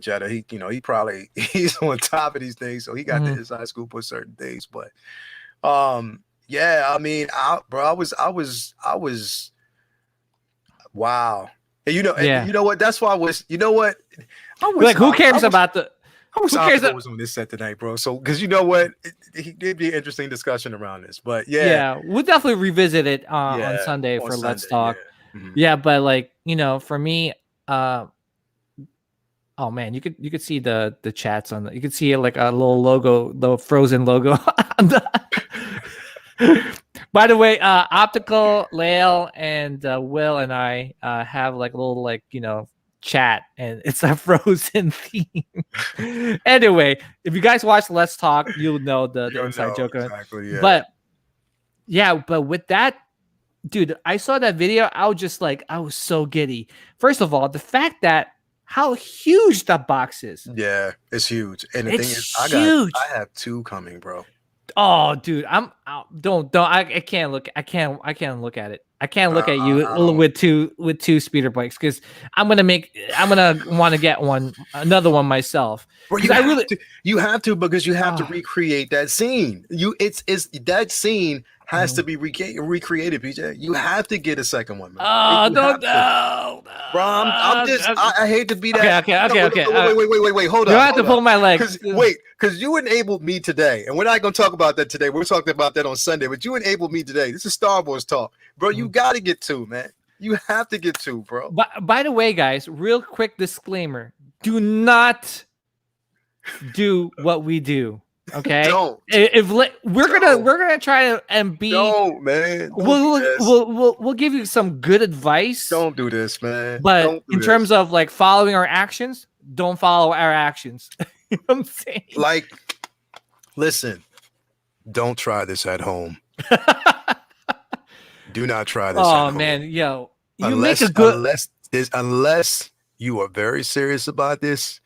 Jeddah, he probably he's on top of these things, so he got the inside scoop on certain things. But I mean, I was wow. And you know what? That's why I was like, who cares about the. I wish Optical was on this set tonight, bro. So, because you know what, it'd be an interesting discussion around this. But we'll definitely revisit it on Sunday for Let's Talk. Yeah, but like, for me, oh man, you could see the chats on you could see like a little logo, the Frozen logo. By the way, Optical, Lael, and Will and I have like a little chat, and it's a Frozen theme. Anyway, if you guys watch Let's Talk, you'll know the inside joke. Exactly, yeah. But Yeah, but with that, dude, I saw that video. I was so giddy. First of all, the fact that how huge that box is. Yeah, it's huge. And the thing is, It's huge. I have 2 coming, bro. Oh, dude, don't I can't look. I can't look at it. I can't look at you with two speeder bikes because I'm gonna want to get another one myself. Bro, you have to because you have to recreate that scene. It's that scene has to be recreated, PJ. You have to get a second one, man. Oh, no. Bro, I hate to be that. Okay. Wait, hold on. You have to pull my leg. Because you enabled me today, and we're not going to talk about that today. We're talking about that on Sunday, but you enabled me today. This is Star Wars talk. Bro, you got to get 2, man. You have to get 2, bro. But by the way, guys, real quick disclaimer. Do not do what we do. Okay. Don't. We're gonna try and be. No, man. We'll give you some good advice. Don't do this, man. But in terms of like following our actions, don't follow our actions. You know what I'm saying? Like, listen, don't try this at home. Do not try this. Oh man, yo, unless you are very serious about this.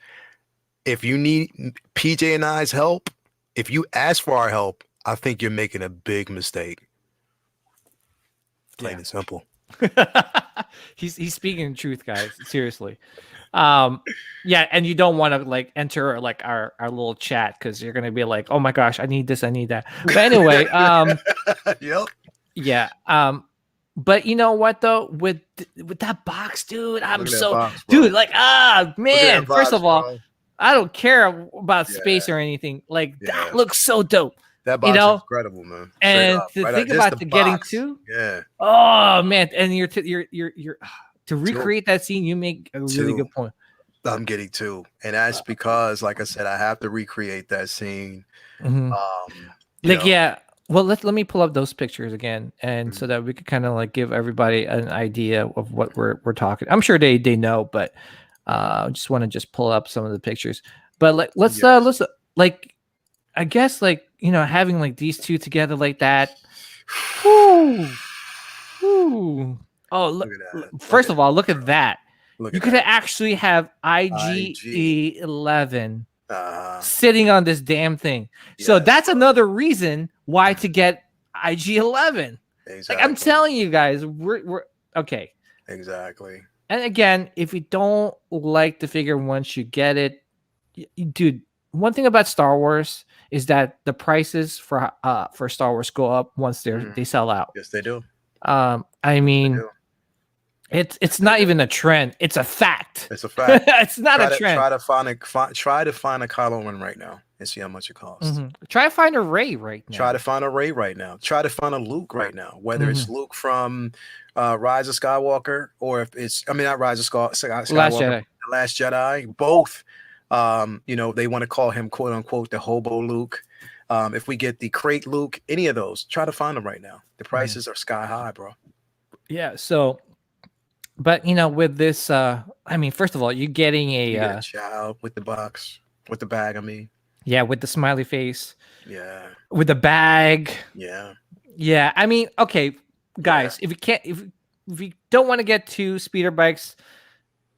If you need PJ and I's help, if you ask for our help, I think you're making a big mistake. Plain and simple. He's speaking the truth, guys. Seriously. Yeah, and you don't want to like enter like our little chat because you're gonna be like, oh my gosh, I need this, I need that. But anyway, yep. Yeah. But you know what though, with that box, dude, dude, like man, first of all, bro. I don't care about space or anything. Like that looks so dope. That box is incredible, man. And to think about getting 2. Yeah. Oh man, and you're to recreate that scene, you make a really good point. I'm getting 2, and that's because, like I said, I have to recreate that scene. Mm-hmm. Well, let me pull up those pictures again, and so that we could kind of like give everybody an idea of what we're talking. I'm sure they know, but just want to just pull up some of the pictures. But like let's like I guess like having like these 2 together like that. Whoo. Oh, look! First of all, look at that. You could actually have IG-11 sitting on this damn thing. Yes. So that's another reason why to get IG-11. Exactly. Like I'm telling you guys, we're okay. Exactly. And again, if you don't like the figure once you get it, dude, one thing about Star Wars is that the prices for Star Wars go up once they sell out. Yes, they do. I mean, it's not even a trend. It's a fact. It's a fact. It's not a trend. Try to find a Kylo Ren right now and see how much it costs. Mm-hmm. Try to find a Rey right now. Try to find a Rey right now. Try to find a Luke right now. Whether it's Luke from Rise of Skywalker or if it's not Rise of Skywalker, The Last Jedi. Both. They want to call him quote unquote the hobo Luke. If we get the crate Luke, any of those, try to find them right now. The prices are sky high, bro. Yeah. So, but with this, first of all, you're getting a child with the box, with the bag. Yeah, with the smiley face. Yeah. With the bag. Yeah. Yeah. Okay, guys, if you don't want to get 2 speeder bikes,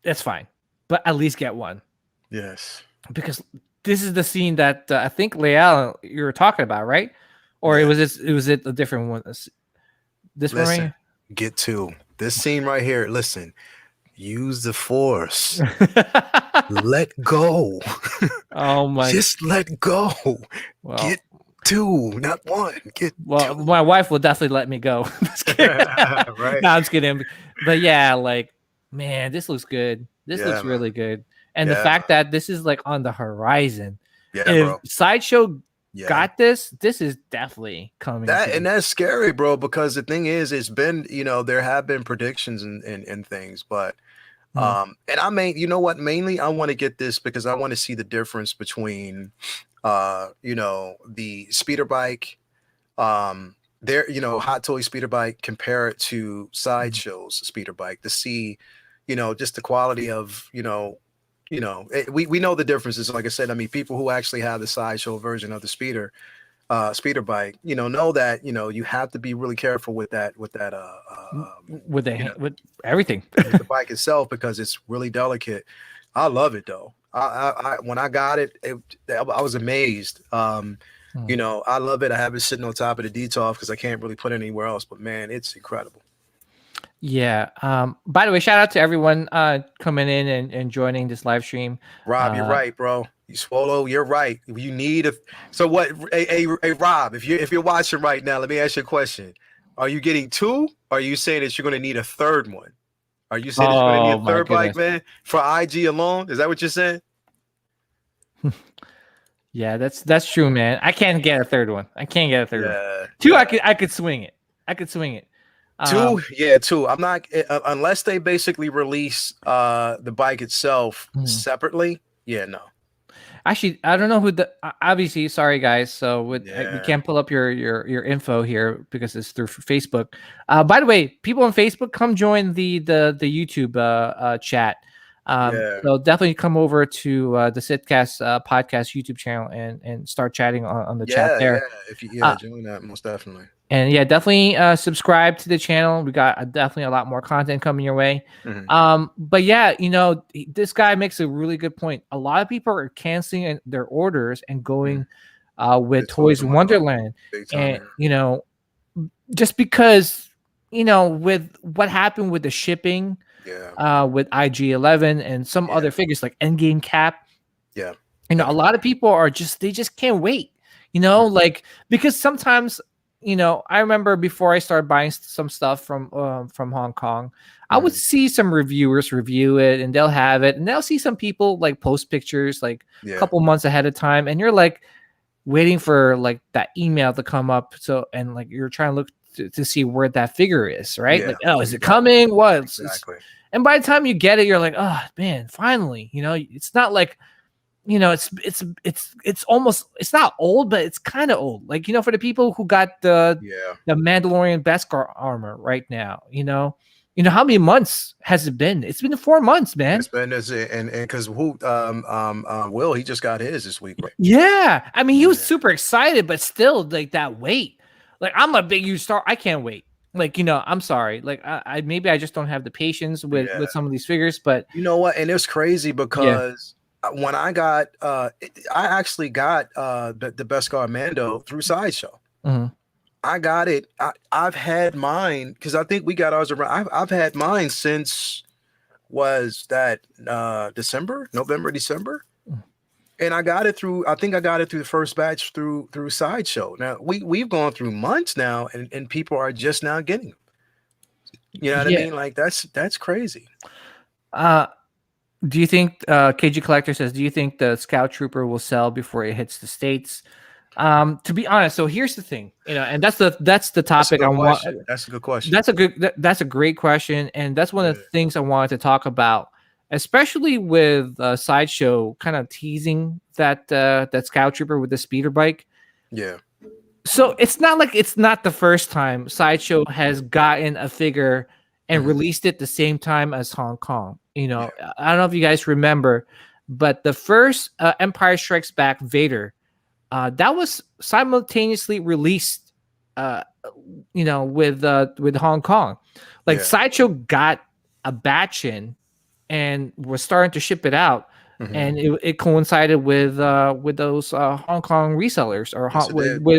that's fine, but at least get 1. Yes. Because this is the scene that I think Leal you were talking about, right? Or it was a different one. This one right here? Get 2. This scene right here. Listen, use the Force. Let go. Oh my! Just let go. Well, get 2, not 1. Get 2. My wife will definitely let me go. Right? No, I'm just kidding. But yeah, like man, this looks good. This looks really good. And the fact that this is like on the horizon. Yeah, if Sideshow got this is definitely coming. And that's scary, bro, because the thing is, it's been, there have been predictions and things, but and I mainly I want to get this because I want to see the difference between the speeder bike, Hot Toy speeder bike, compare it to Sideshow's speeder bike to see, just the quality of, we know the differences. Like I said, people who actually have the Sideshow version of the speeder, speeder bike, know that you have to be really careful with that with everything with the bike itself, because it's really delicate. I love it though. I when I got it, I was amazed. I love it. I have it sitting on top of the detail because I can't really put it anywhere else. But man, it's incredible. Yeah. By the way, shout out to everyone coming in and joining this live stream. Rob, you're right, bro. You Swallow, you're right. You need so what? Hey, Rob, if you're watching right now, let me ask you a question. Are you getting two? Or are you saying that you're going to need a third one? Are you saying that you're going to need a third bike, man, for IG alone? Is that what you're saying? Yeah, that's true, man. I can't get a third one. I can't get a third one. Two, yeah. I could swing it. Two. I'm not unless they basically release the bike itself separately. Yeah, no. Actually, I don't know who obviously, sorry guys. So we can't pull up your info here because it's through Facebook. By the way, people on Facebook, come join the YouTube chat. So definitely come over to the Sitcast podcast YouTube channel and start chatting on the chat there. Yeah, if you join that, most definitely. And yeah, definitely subscribe to the channel. We got definitely a lot more content coming your way. But yeah, this guy makes a really good point. A lot of people are canceling their orders and going with Toys in Wonderland. And, just because, with what happened with the shipping, with IG-11 and some other figures like Endgame Cap. Yeah. A lot of people are they just can't wait, like, because sometimes, I remember before I started buying some stuff from Hong Kong, I would see some reviewers review it and they'll have it, and they'll see some people like post pictures like a couple months ahead of time, and you're like waiting for like that email to come up. So, and like you're trying to look to see where that figure is, right? Yeah, like, oh, is it coming? What? Exactly. And by the time you get it, you're like, oh man, finally. It's not like, it's almost, it's not old, but it's kind of old. Like, for the people who got the Mandalorian Beskar armor right now, how many months has it been? It's been 4 months, man. It's been and because Will, he just got his this week, right? Yeah, I mean, he was super excited, but still, like, that wait. Like, I'm a big huge star. I can't wait. Like, I'm sorry. Like, I maybe I just don't have the patience with some of these figures, but you know what? And it was crazy because when I got, I actually got the Beskar Mando through Sideshow. I got it. I've had mine because I think we got ours around. I've had mine since November, December. And I got it through, I think I got it through the first batch through Sideshow. Now we've gone through months now and people are just now getting them. You know what I mean? Like that's crazy. Do you think KG Collector says, do you think the Scout Trooper will sell before it hits the States? To be honest, so here's the thing, and that's the topic I want. That's a good question. That's a great question. And that's one of the things I wanted to talk about, especially with Sideshow kind of teasing that Scout Trooper with the speeder bike. Yeah. So it's not like it's not the first time Sideshow has gotten a figure and released it the same time as Hong Kong. I don't know if you guys remember, but the first Empire Strikes Back Vader, that was simultaneously released, with Hong Kong. Like Sideshow got a batch in and was starting to ship it out, and it coincided with those Hong Kong resellers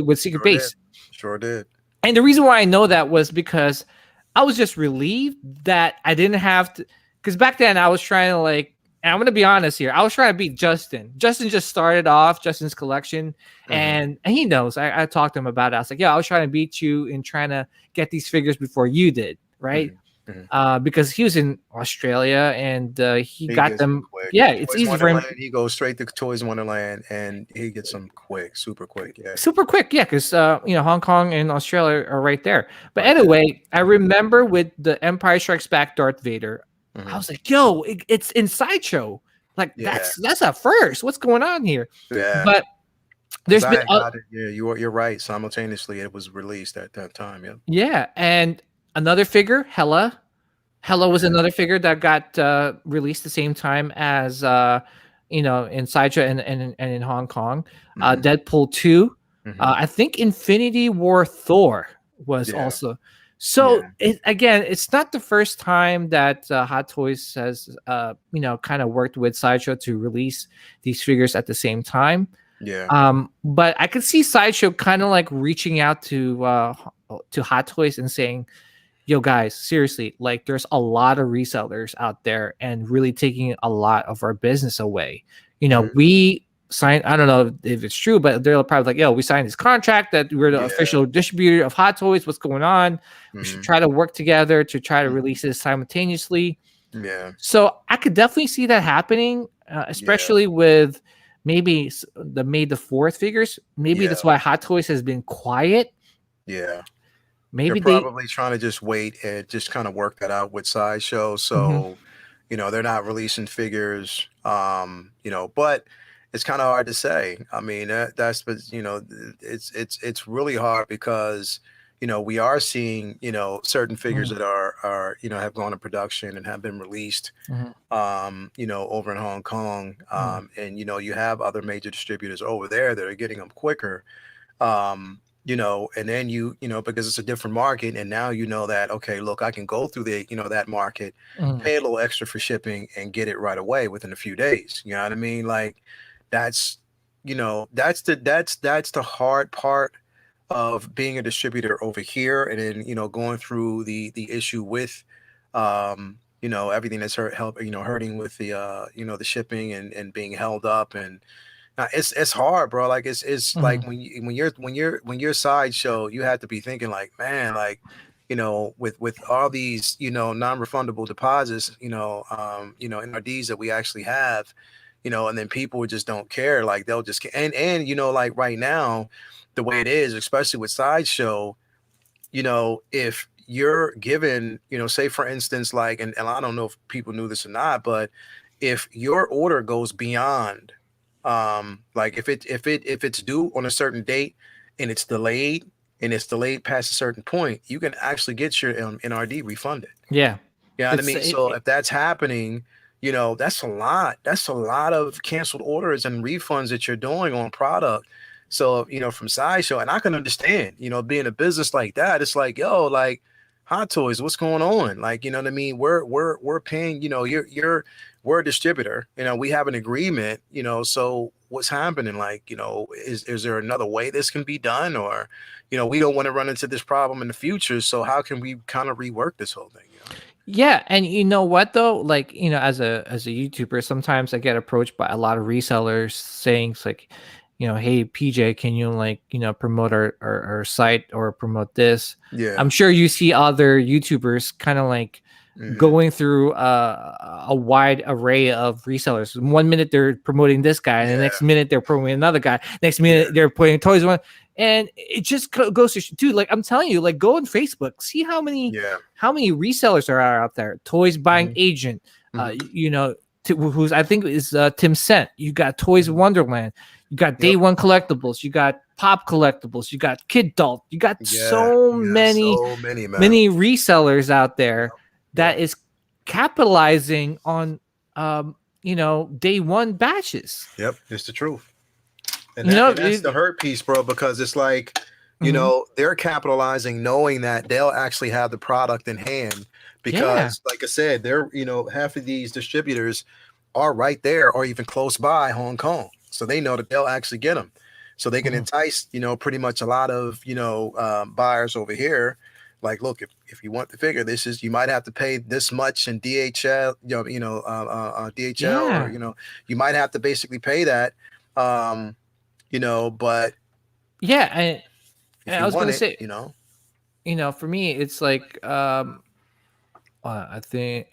with Secret Base. Sure did. And the reason why I know that was because I was just relieved that I didn't have to, because back then I was trying to and I'm going to be honest here, I was trying to beat Justin. Justin just started off Justin's collection, and he knows. I talked to him about it. I was like, I was trying to beat you in trying to get these figures before you did, right? Because he was in Australia and he got them. Yeah, it's Toys easy for him. He goes straight to Toys Wonderland and he gets them super quick. Yeah, super quick. Yeah, because Hong Kong and Australia are right there. But anyway, I remember with the Empire Strikes Back Darth Vader, I was like, "Yo, it's in Sideshow. Like that's a first. What's going on here?" Yeah, but there's been you're right. Simultaneously, it was released at that time. Yeah, yeah, and another figure, Hela was another figure that got released the same time as in Sideshow and in Hong Kong. Deadpool 2 I think Infinity War Thor was also. So it's not the first time that Hot Toys has kind of worked with Sideshow to release these figures at the same time. But I could see Sideshow kind of like reaching out to Hot Toys and saying, yo guys, seriously, like there's a lot of resellers out there and really taking a lot of our business away. We signed, I don't know if it's true, but they're probably like, yo, we signed this contract that we're the official distributor of Hot Toys. What's going on? We should try to work together to try to release this simultaneously. So I could definitely see that happening, especially with maybe the May the 4th figures. Maybe that's why Hot Toys has been quiet. Maybe they're probably trying to just wait and just kind of work that out with Sideshow. So, they're not releasing figures, but it's kind of hard to say. I mean, it's really hard because, we are seeing, certain figures that are, have gone to production and have been released, over in Hong Kong. And, you have other major distributors over there that are getting them quicker. And then because it's a different market, and now that, okay, look, I can go through that market, pay a little extra for shipping and get it right away within a few days. You know what I mean? Like that's the hard part of being a distributor over here. And then, going through the issue with, everything that's hurting with the, the shipping and being held up. And now it's hard, bro. Like it's like when you're Sideshow, you have to be thinking like, man, like, with all these, non-refundable deposits, NRDs that we actually have, and then people just don't care. Like they'll just, and like right now, the way it is, especially with Sideshow, if you're given, say for instance, like, and I don't know if people knew this or not, but if your order goes beyond, like if it's due on a certain date and it's delayed past a certain point, you can actually get your NRD refunded. Yeah. You know what I mean? So if that's happening, that's a lot of canceled orders and refunds that you're doing on product. So, from Sideshow, and I can understand, being a business like that, it's like, yo, like Hot Toys, what's going on? Like, you know what I mean? We're paying, we're a distributor, we have an agreement, so what's happening? Like, is there another way this can be done? Or, we don't want to run into this problem in the future. So how can we kind of rework this whole thing? Yeah. And you know what though? Like, as a YouTuber, sometimes I get approached by a lot of resellers saying it's like, hey PJ, can you promote our site or promote this? Yeah. I'm sure you see other YouTubers kind of like going through a wide array of resellers. 1 minute they're promoting this guy, and the next minute they're promoting another guy. Next minute they're putting toys on, and it just goes to dude. Like I'm telling you, like go on Facebook, see how many resellers are out there. Toys Buying Agent, who's I think is Tim Cent. You got Toys Wonderland. You got Day One Collectibles. You got Pop Collectibles. You got Kid Adult. You got so many resellers out there that is capitalizing on, day one batches. Yep, it's the truth. And that's the hurt piece, bro, because it's like, they're capitalizing knowing that they'll actually have the product in hand because, like I said, they're, half of these distributors are right there or even close by Hong Kong. So they know that they'll actually get them. So they can entice, pretty much a lot of, buyers over here. Like, look, if you want the figure, you might have to pay this much in DHL, DHL, or, you might have to basically pay that, but. Yeah. And I was going to say, for me, it's like, I think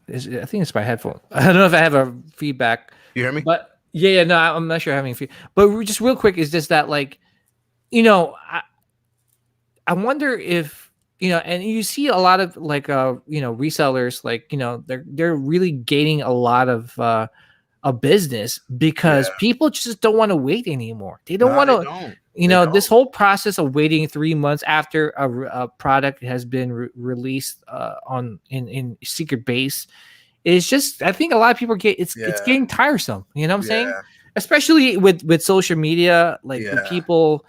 it's my headphone. I don't know if I have a feedback. You hear me? But no, I'm not sure having feedback. But just real quick, is just that like, I wonder if, and you see a lot of like, resellers, like, they're really gaining a lot of a business because people just don't want to wait anymore. They don't want to, this whole process of waiting 3 months after a product has been released in secret base is just, I think a lot of people it's getting tiresome. You know what I'm saying? especially with social media, like with people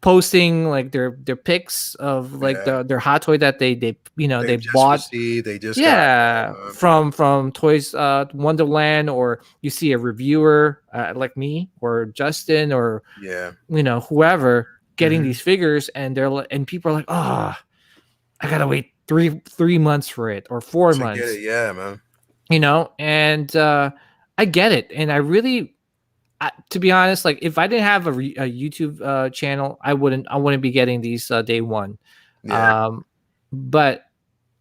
posting like their pics of like their hot toy that they just bought. received, they just got from Toys Wonderland, or you see a reviewer like me or Justin or whoever getting these figures, and people are like, oh, I gotta wait three months for it, or 4 months. Get it. Yeah, man. And I get it, and I really, to be honest, like if I didn't have a YouTube channel, I wouldn't be getting these day one. But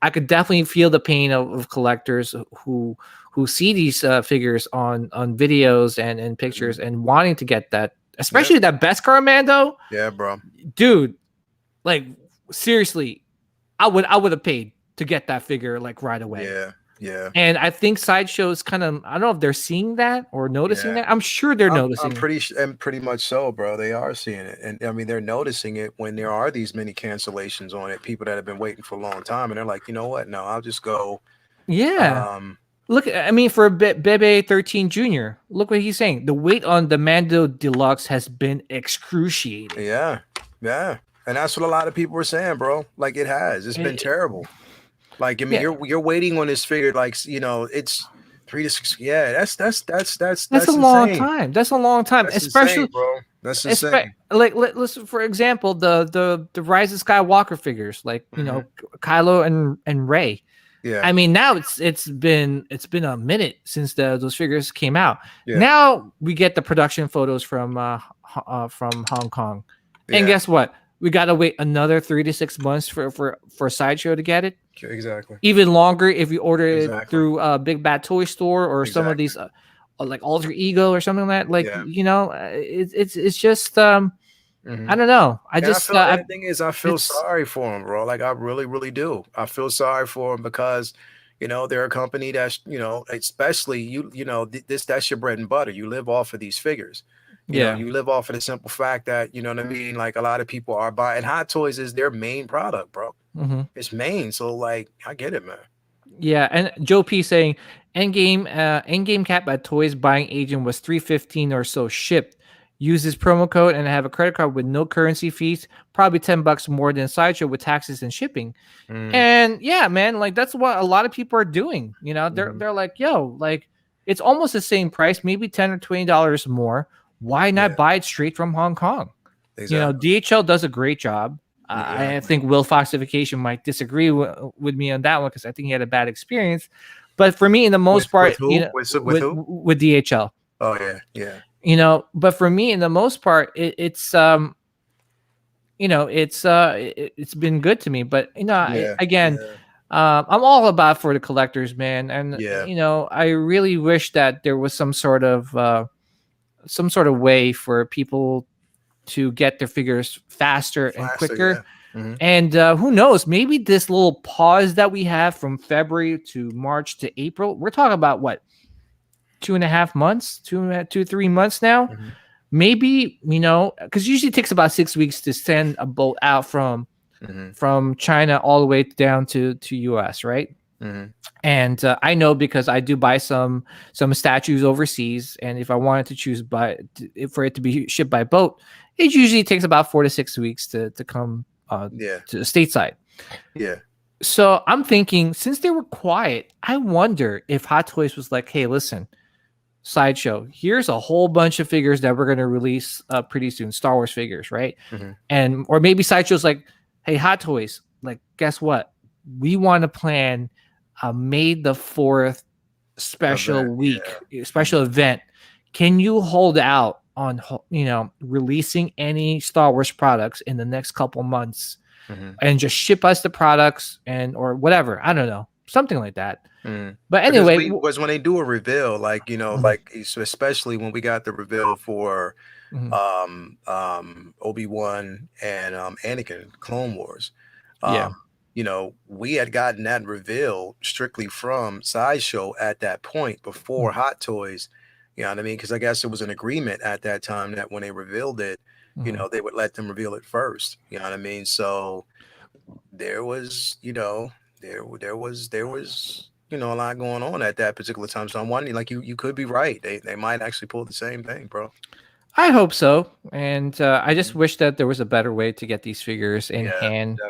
I could definitely feel the pain of collectors who see these figures on videos and pictures and wanting to get that, especially that Beskar Mando. Yeah, bro. Dude, like seriously, I would have paid to get that figure like right away. Yeah. And I think Sideshow's kind of, I don't know if they're seeing that or noticing that. I'm sure they're noticing. I'm pretty much so, bro. They are seeing it. And I mean, they're noticing it when there are these many cancellations on it. People that have been waiting for a long time, and they're like, you know what? No, I'll just go. Yeah. Look, I mean, for Bebe 13 Jr., look what he's saying. The wait on the Mando Deluxe has been excruciating. Yeah. And that's what a lot of people are saying, bro. Like it has. It's been terrible. Like, I mean, you're waiting on this figure, like, it's 3 to 6. Yeah, that's a long time. That's a long time, that's especially, insane, bro. That's insane. Like, listen, for example, the Rise of Skywalker figures, like Kylo and Rey. Yeah. I mean, now it's been a minute since those figures came out. Yeah. Now we get the production photos from Hong Kong, and guess what? We gotta wait another 3 to 6 months for Sideshow to get it. Exactly. Even longer if you order it through Big Bad Toy Store or some of these like Alter Ego or something like that. Like it's just I don't know. The thing is, I feel sorry for them, bro. Like I really, really do. I feel sorry for them because they're a company that's especially that's your bread and butter. You live off of these figures. You know, you live off of the simple fact that, you know what I mean? Like a lot of people are buying Hot Toys is their main product, bro. It's main. So like, I get it, man. Yeah. And Joe P saying endgame cap at Toys buying agent was $315 or so shipped. Use this promo code and have a credit card with no currency fees, probably $10 more than Sideshow with taxes and shipping. And yeah, man, like that's what a lot of people are doing. They're like, yo, like it's almost the same price, maybe $10 or $20 more. Why not buy it straight from Hong Kong? Exactly. DHL does a great job. I think Will Foxification might disagree with me on that one because I think he had a bad experience. But for me, in the most part, with DHL. Oh yeah. But for me, in the most part, it's been good to me. But again, I'm all about for the collectors, man. And I really wish that there was some sort of way for people to get their figures faster and quicker. And who knows, maybe this little pause that we have from February to March to April, we're talking about what, 2.5 months, 3 months now. Maybe, because usually it takes about 6 weeks to send a boat out from China all the way down to US, right? And I know because I do buy some statues overseas, and if I wanted to choose for it to be shipped by boat, it usually takes about 4 to 6 weeks to come to the stateside. So I'm thinking, since they were quiet, I wonder if Hot Toys was like, hey, listen, Sideshow, here's a whole bunch of figures that we're going to release pretty soon, Star Wars figures, right? Or maybe Sideshow's like, hey, Hot Toys, like, guess what? We want to plan a May the 4th special special event. Can you hold out on releasing any Star Wars products in the next couple months and just ship us the products or whatever? I don't know, something like that. But anyway, was when they do a reveal, like like especially when we got the reveal for Obi-Wan and Anakin Clone Wars. We had gotten that reveal strictly from Sideshow at that point before Hot Toys. You know what I mean? Because I guess it was an agreement at that time that when they revealed it, they would let them reveal it first. You know what I mean? So there was, there was a lot going on at that particular time. So I'm wondering, like, you could be right. They might actually pull the same thing, bro. I hope so, and I just wish that there was a better way to get these figures in Yeah, hand.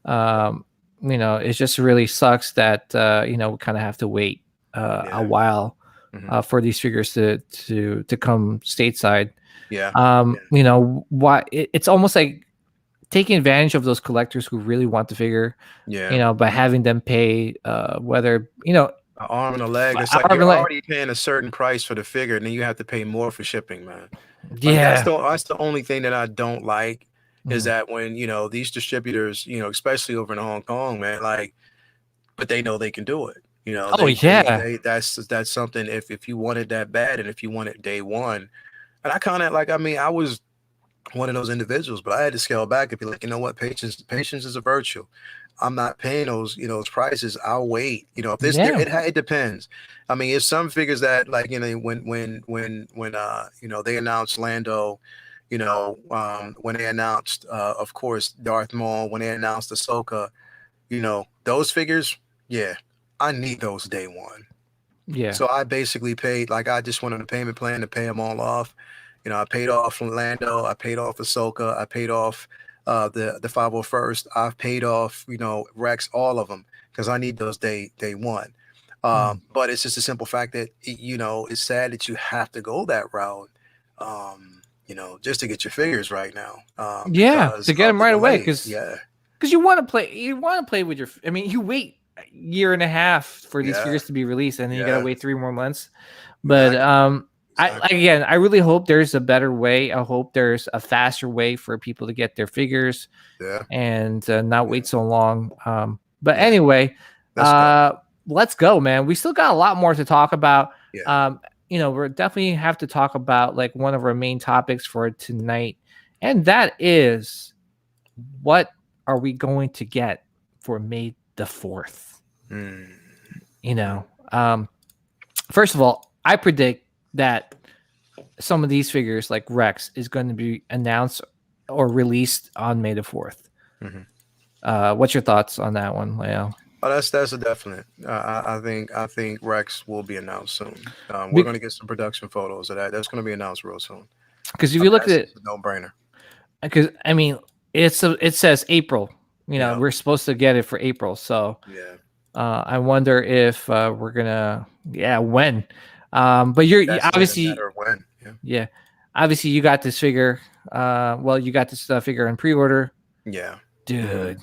definitely. It just really sucks that we kind of have to wait a Yeah. while for these figures to come stateside. Yeah. Why it's almost like taking advantage of those collectors who really want the figure, Yeah. by having them pay whether An arm and a leg. It's like arm you're and leg. already paying a certain price for the figure, and then you have to pay more for shipping, man. Like Yeah. that's the only thing that I don't like is Mhm. that when these distributors, especially over in Hong Kong, man, like, but they know they can do it. Oh yeah. That's something. If you wanted that bad, and if you want it day one, and I kind of like, I mean, I was one of those individuals, but I had to scale back and be like, you know what, patience is a virtue. I'm not paying those prices. I'll wait. If this there, Yeah. it depends. I mean, it's some figures that, like, when they announced Lando, when they announced of course Darth Maul, when they announced Ahsoka, those figures, yeah, I need those day one. Yeah. So I basically paid, like, I just went on a payment plan to pay them all off. I paid off Lando, I paid off Ahsoka, I paid off the 501st, I've paid off, Rex, all of them, because I need those day one. But it's just a simple fact that it's sad that you have to go that route, just to get your figures right now. Because to get of them the right away, delays. Yeah. because you want to play with your. I mean, you wait a year and a half for these Yeah. figures to be released, and then you Yeah. gotta wait 3 more months. But Exactly. I really hope there's a better way. I hope there's a faster way for people to get their figures Yeah. and not wait so long. But Yeah. anyway, Let's go. let's go, man. We still got a lot more to talk about. Yeah. We're definitely have to talk about like one of our main topics for tonight, and that is what are we going to get for May the 4th? First of all, I predict that some of these figures, like Rex, is going to be announced or released on May the 4th. What's your thoughts on that one, Leo? Oh, that's a definite. I think Rex will be announced soon. We're going to get some production photos of that. That's going to be announced real soon. Because if you look at it, no brainer. Because I mean, it says April. We're supposed to get it for April. So yeah. I wonder if we're gonna. Yeah, when. But you're That's obviously when. Yeah. Obviously, you got this figure. You got this figure on pre-order. Yeah. Dude.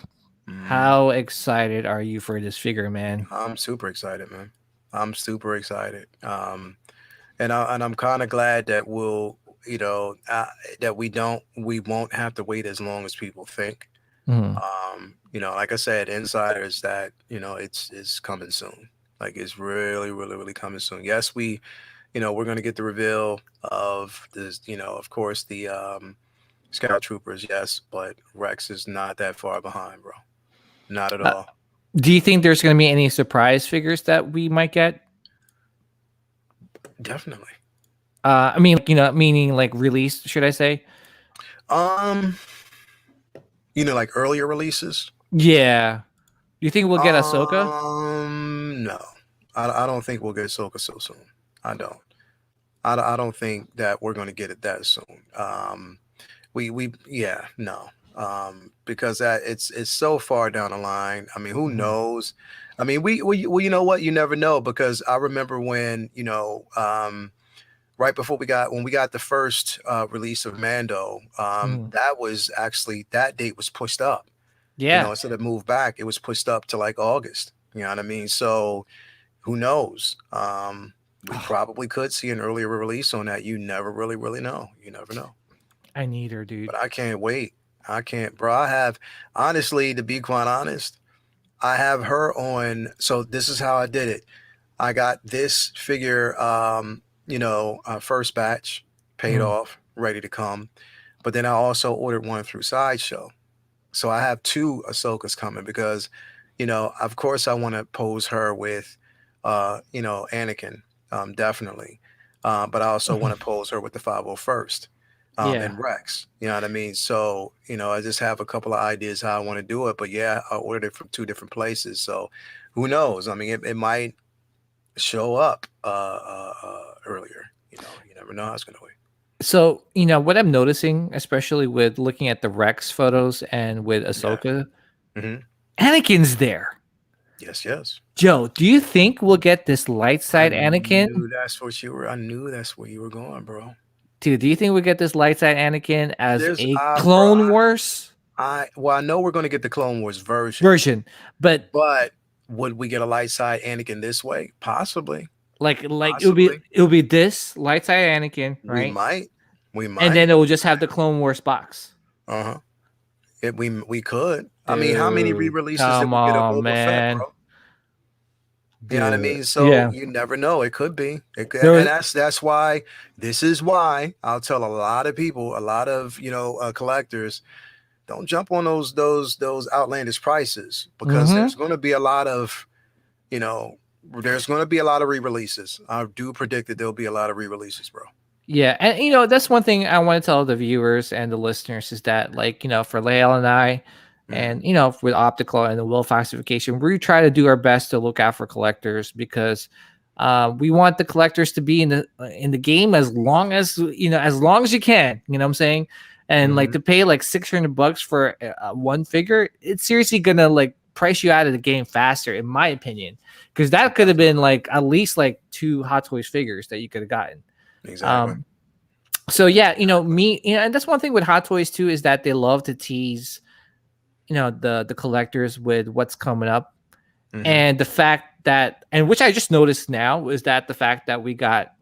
How excited are you for this figure, man? I'm super excited, man. I'm super excited. And I'm kind of glad that that we won't have to wait as long as people think. Like I said, insiders, that it's coming soon. Like, it's really, really, really coming soon. Yes, we're going to get the reveal of this, of course, the Scout Troopers. Yes, but Rex is not that far behind, bro. Not at all. Do you think there's going to be any surprise figures that we might get? Definitely. I mean, meaning like released, should I say? Like earlier releases. Yeah. Do you think we'll get Ahsoka? No, I don't think we'll get Ahsoka so soon. I don't. I don't think that we're going to get it that soon. No. Because that it's so far down the line. I mean, who knows? I mean, we you know what? You never know, because I remember when right before when we got the first release of Mando, that was actually, that date was pushed up. Yeah. Instead of moved back, it was pushed up to like August. You know what I mean? So who knows? We probably could see an earlier release on that. You never really, really know. You never know. I need her, dude. But I can't wait. I can't, bro. I have, honestly, to be quite honest, I have her on. So this is how I did it. I got this figure, first batch paid off, ready to come. But then I also ordered one through Sideshow. So I have 2 Ahsokas coming because, of course I want to pose her with, Anakin, definitely. But I also want to pose her with the 501st. and Rex. You know what I mean? So, I just have a couple of ideas how I want to do it. But yeah, I ordered it from 2 different places. So who knows? I mean, it might show up earlier. You never know how it's going to be. So, what I'm noticing, especially with looking at the Rex photos and with Ahsoka, Anakin's there. Yes. Joe, do you think we'll get this light side Anakin? I knew that's where you were going, bro. Dude, do you think we'll get this light side Anakin as a Clone Wars? I know we're going to get the Clone Wars version, but would we get a light side Anakin this way? Possibly. Possibly. it'll be this light side Anakin, right? We might, and then it will just have the Clone Wars box. We could. Dude, I mean, how many re-releases did we get of Boba Fett, bro? You know what I mean? So you never know. It could be. And that's why. This is why I'll tell a lot of people, a lot of collectors, don't jump on those outlandish prices, because there's going to be a lot of, there's going to be a lot of re-releases. I do predict that there'll be a lot of re-releases, bro. Yeah, and that's one thing I want to tell the viewers and the listeners is that, for Lael and I, and with Optical and the Will Falsification, we try to do our best to look out for collectors, because we want the collectors to be in the game as long as you can. You know what I'm saying? And to pay $600 for one figure, it's seriously gonna price you out of the game faster, in my opinion, because that could have been at least 2 Hot Toys figures that you could have gotten. Exactly. So yeah, and that's one thing with Hot Toys too, is that they love to tease, the collectors with what's coming up, and the fact that, and which I just noticed now, is that the fact that we got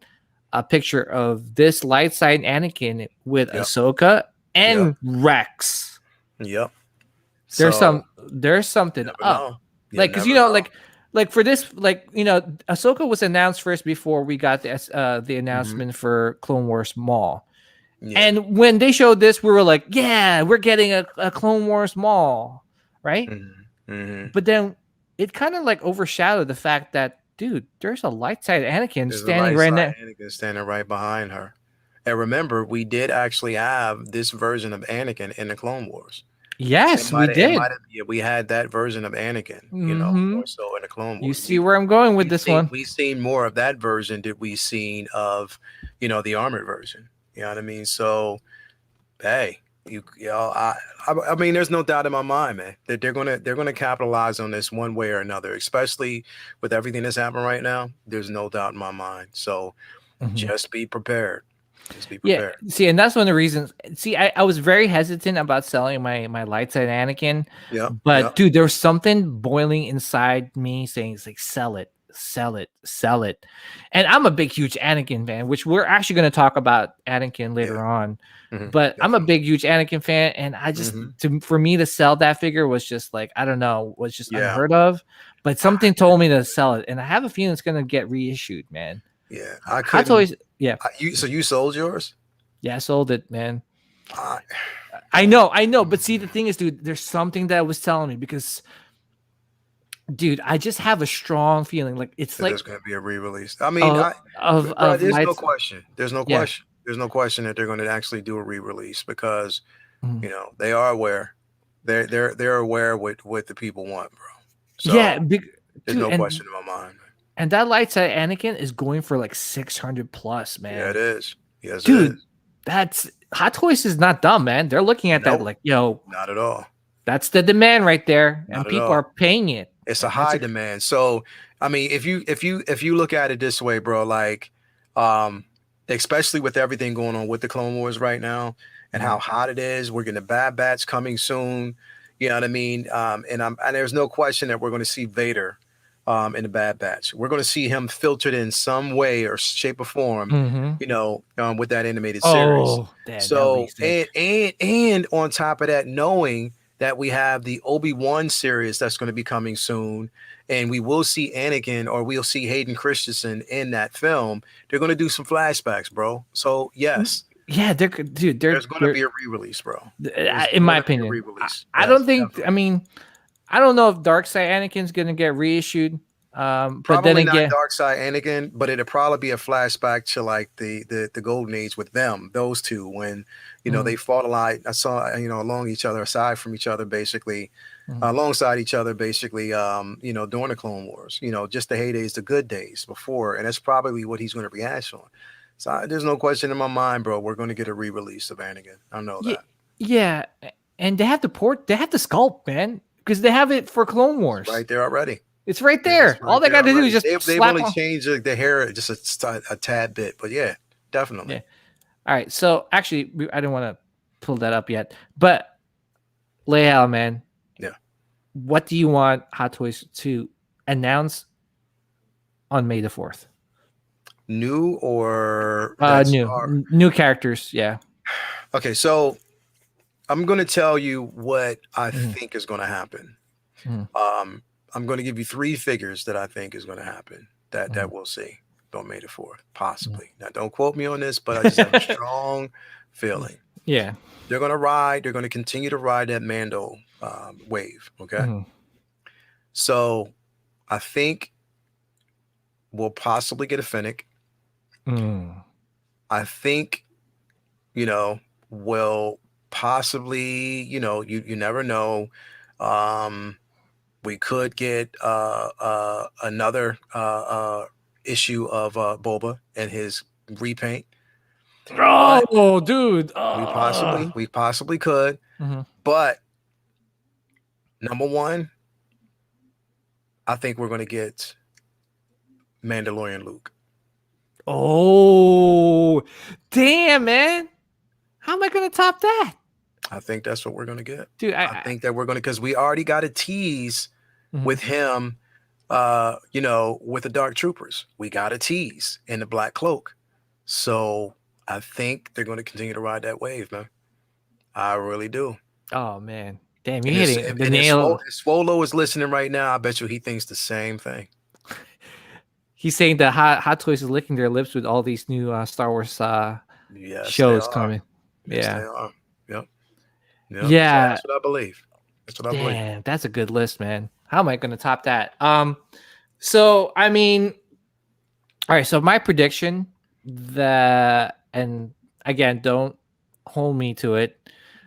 a picture of this light side Anakin with Ahsoka and Rex. Yep. There's something up, because for this, Ahsoka was announced first before we got the announcement for Clone Wars Mall. Yeah. And when they showed this, we were like, yeah, we're getting a Clone Wars Mall, right? But then it kind of overshadowed the fact that, dude, there's a light side Anakin standing right now. Anakin standing right behind her. And remember, we did actually have this version of Anakin in the Clone Wars. Yes, we did. We had that version of Anakin, more so in the Clone Wars. You see where I'm going with this one? We've seen more of that version than we've seen of, the armored version. You know what I mean? So, hey, I mean, there's no doubt in my mind, man, that they're gonna capitalize on this one way or another, especially with everything that's happening right now. There's no doubt in my mind. So, just be prepared. Just be prepared. Yeah, see, and that's one of the reasons. See, I was very hesitant about selling my light side Anakin. Yeah. But dude, there was something boiling inside me saying, it's sell it. And I'm a big, huge Anakin fan, which we're actually going to talk about Anakin later on. But I'm a big, huge Anakin fan, and I just for me to sell that figure was just I don't know, was just unheard of. But something told me to sell it, and I have a feeling it's going to get reissued, man. Yeah, so you sold yours? Yeah, I sold it, man. I know. But see, the thing is, dude, there's something that was telling me, because, dude, I just have a strong feeling it's there's going to be a re-release. I mean, there's no question. There's no question. There's no question that they're going to actually do a re-release, because they are aware. They're aware what the people want, bro. So, there's no question in my mind. And that light side Anakin is going for $600+, man. Yeah, it is. Yes, dude, it is. That's Hot Toys is not dumb, man. They're looking at that not at all. That's the demand right there, and people are paying it. It's a high demand. So, I mean, if you look at it this way, bro, especially with everything going on with the Clone Wars right now and how hot it is, we're getting the Bad Batch coming soon. You know what I mean? And there's no question that we're going to see Vader in the Bad Batch. We're going to see him filtered in some way or shape or form, with that animated series. So, and on top of that, knowing that we have the Obi-Wan series that's going to be coming soon, and we will see Anakin, or we'll see Hayden Christensen in that film. They're going to do some flashbacks, bro. So yes. Yeah, there's going to be a re-release, bro. In my opinion, I don't think. I mean, I don't know if Dark Side Anakin's going to get reissued. But then not again, Dark Side Anakin, but it'd probably be a flashback to like the Golden Age with them, those two, when they fought a lot. I saw along each other, aside from each other, basically, alongside each other, basically, during the Clone Wars, just the heydays, the good days before, and that's probably what he's going to react on. So there's no question in my mind, bro. We're going to get a re-release of Anakin. I know that. Yeah, and they have the sculpt, man, because they have it for Clone Wars. It's right there already. It's right there. Right. All they got to do is just they've only changed the hair just a tad bit, but yeah, definitely. Yeah. All right. So actually, I didn't want to pull that up yet, but Leal, man. Yeah. What do you want Hot Toys to announce on May the 4th? New or new characters? Yeah. Okay, so I'm going to tell you what I think is going to happen. I'm going to give you 3 figures that I think is going to happen that we'll see on May the 4th, possibly. Now, don't quote me on this, but I just have a strong feeling. Yeah. They're going to continue to ride that Mando wave, okay? So I think we'll possibly get a Fennec. I think, we'll possibly, you never know. We could get another issue of Boba and his repaint. Oh, dude! We possibly could. But number one, I think we're going to get Mandalorian Luke. Oh, damn, man! How am I going to top that? I think that's what we're going to get. Dude, I think that we're going to, because we already got a tease with him, with the Dark Troopers. We got a tease in the Black Cloak. So I think they're going to continue to ride that wave, man. I really do. Oh, man. Damn, you're hitting the nail. If Swolo is listening right now, I bet you he thinks the same thing. He's saying that Hot Toys is licking their lips with all these new Star Wars shows coming. Yes, yeah. They are. Yep. Yeah. So that's what I believe. Damn, that's a good list, man. How am I going to top that? So, I mean, all right. So my prediction and again, don't hold me to it.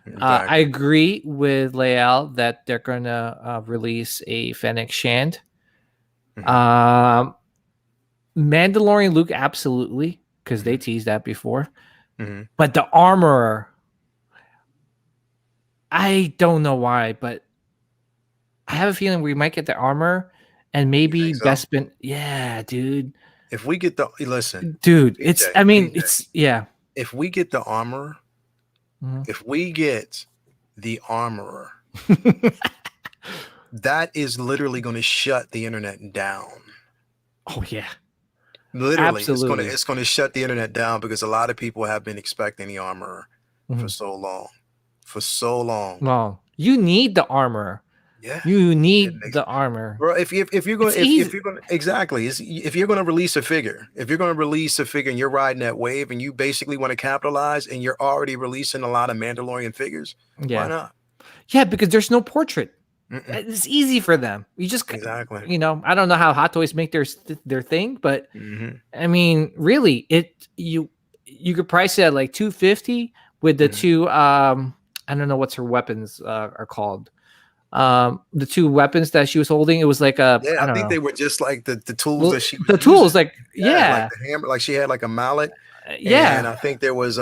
Exactly. I agree with Leal that they're going to release a Fennec Shand. Mandalorian Luke, absolutely, because they teased that before. But the Armorer, I don't know why, but I have a feeling we might get the Armor and maybe Bespin. Yeah, dude. If we get dude, it's If we get the Armor, if we get the Armorer, that is literally going to shut the internet down. Oh yeah. Literally, absolutely. It's going to shut the internet down because a lot of people have been expecting the Armorer for so long. Well, you need the Armor. Yeah, you need the Armor, bro. If you're going if you're going to release a figure, and you're riding that wave, and you basically want to capitalize, and you're already releasing a lot of Mandalorian figures, why not? Yeah, because there's no portrait. It's easy for them. You just I don't know how Hot Toys make their thing, but I mean, really, you could price it at like $250 with the two. I don't know what's her weapons are called. The 2 weapons that she was holding, it was like I think they were just like the tools that she was the tools, using. like like the hammer, like she had like a mallet. And I think there was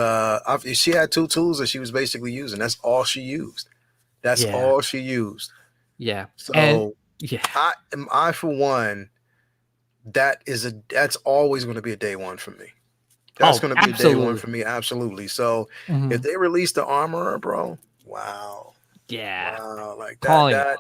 she had 2 tools that she was basically using. That's all she used. All she used. Yeah. So I for one, that's always going to be a day one for me. That's going to be a day one for me, absolutely. So if they release the Armorer, bro, wow. Yeah. Wow, like that.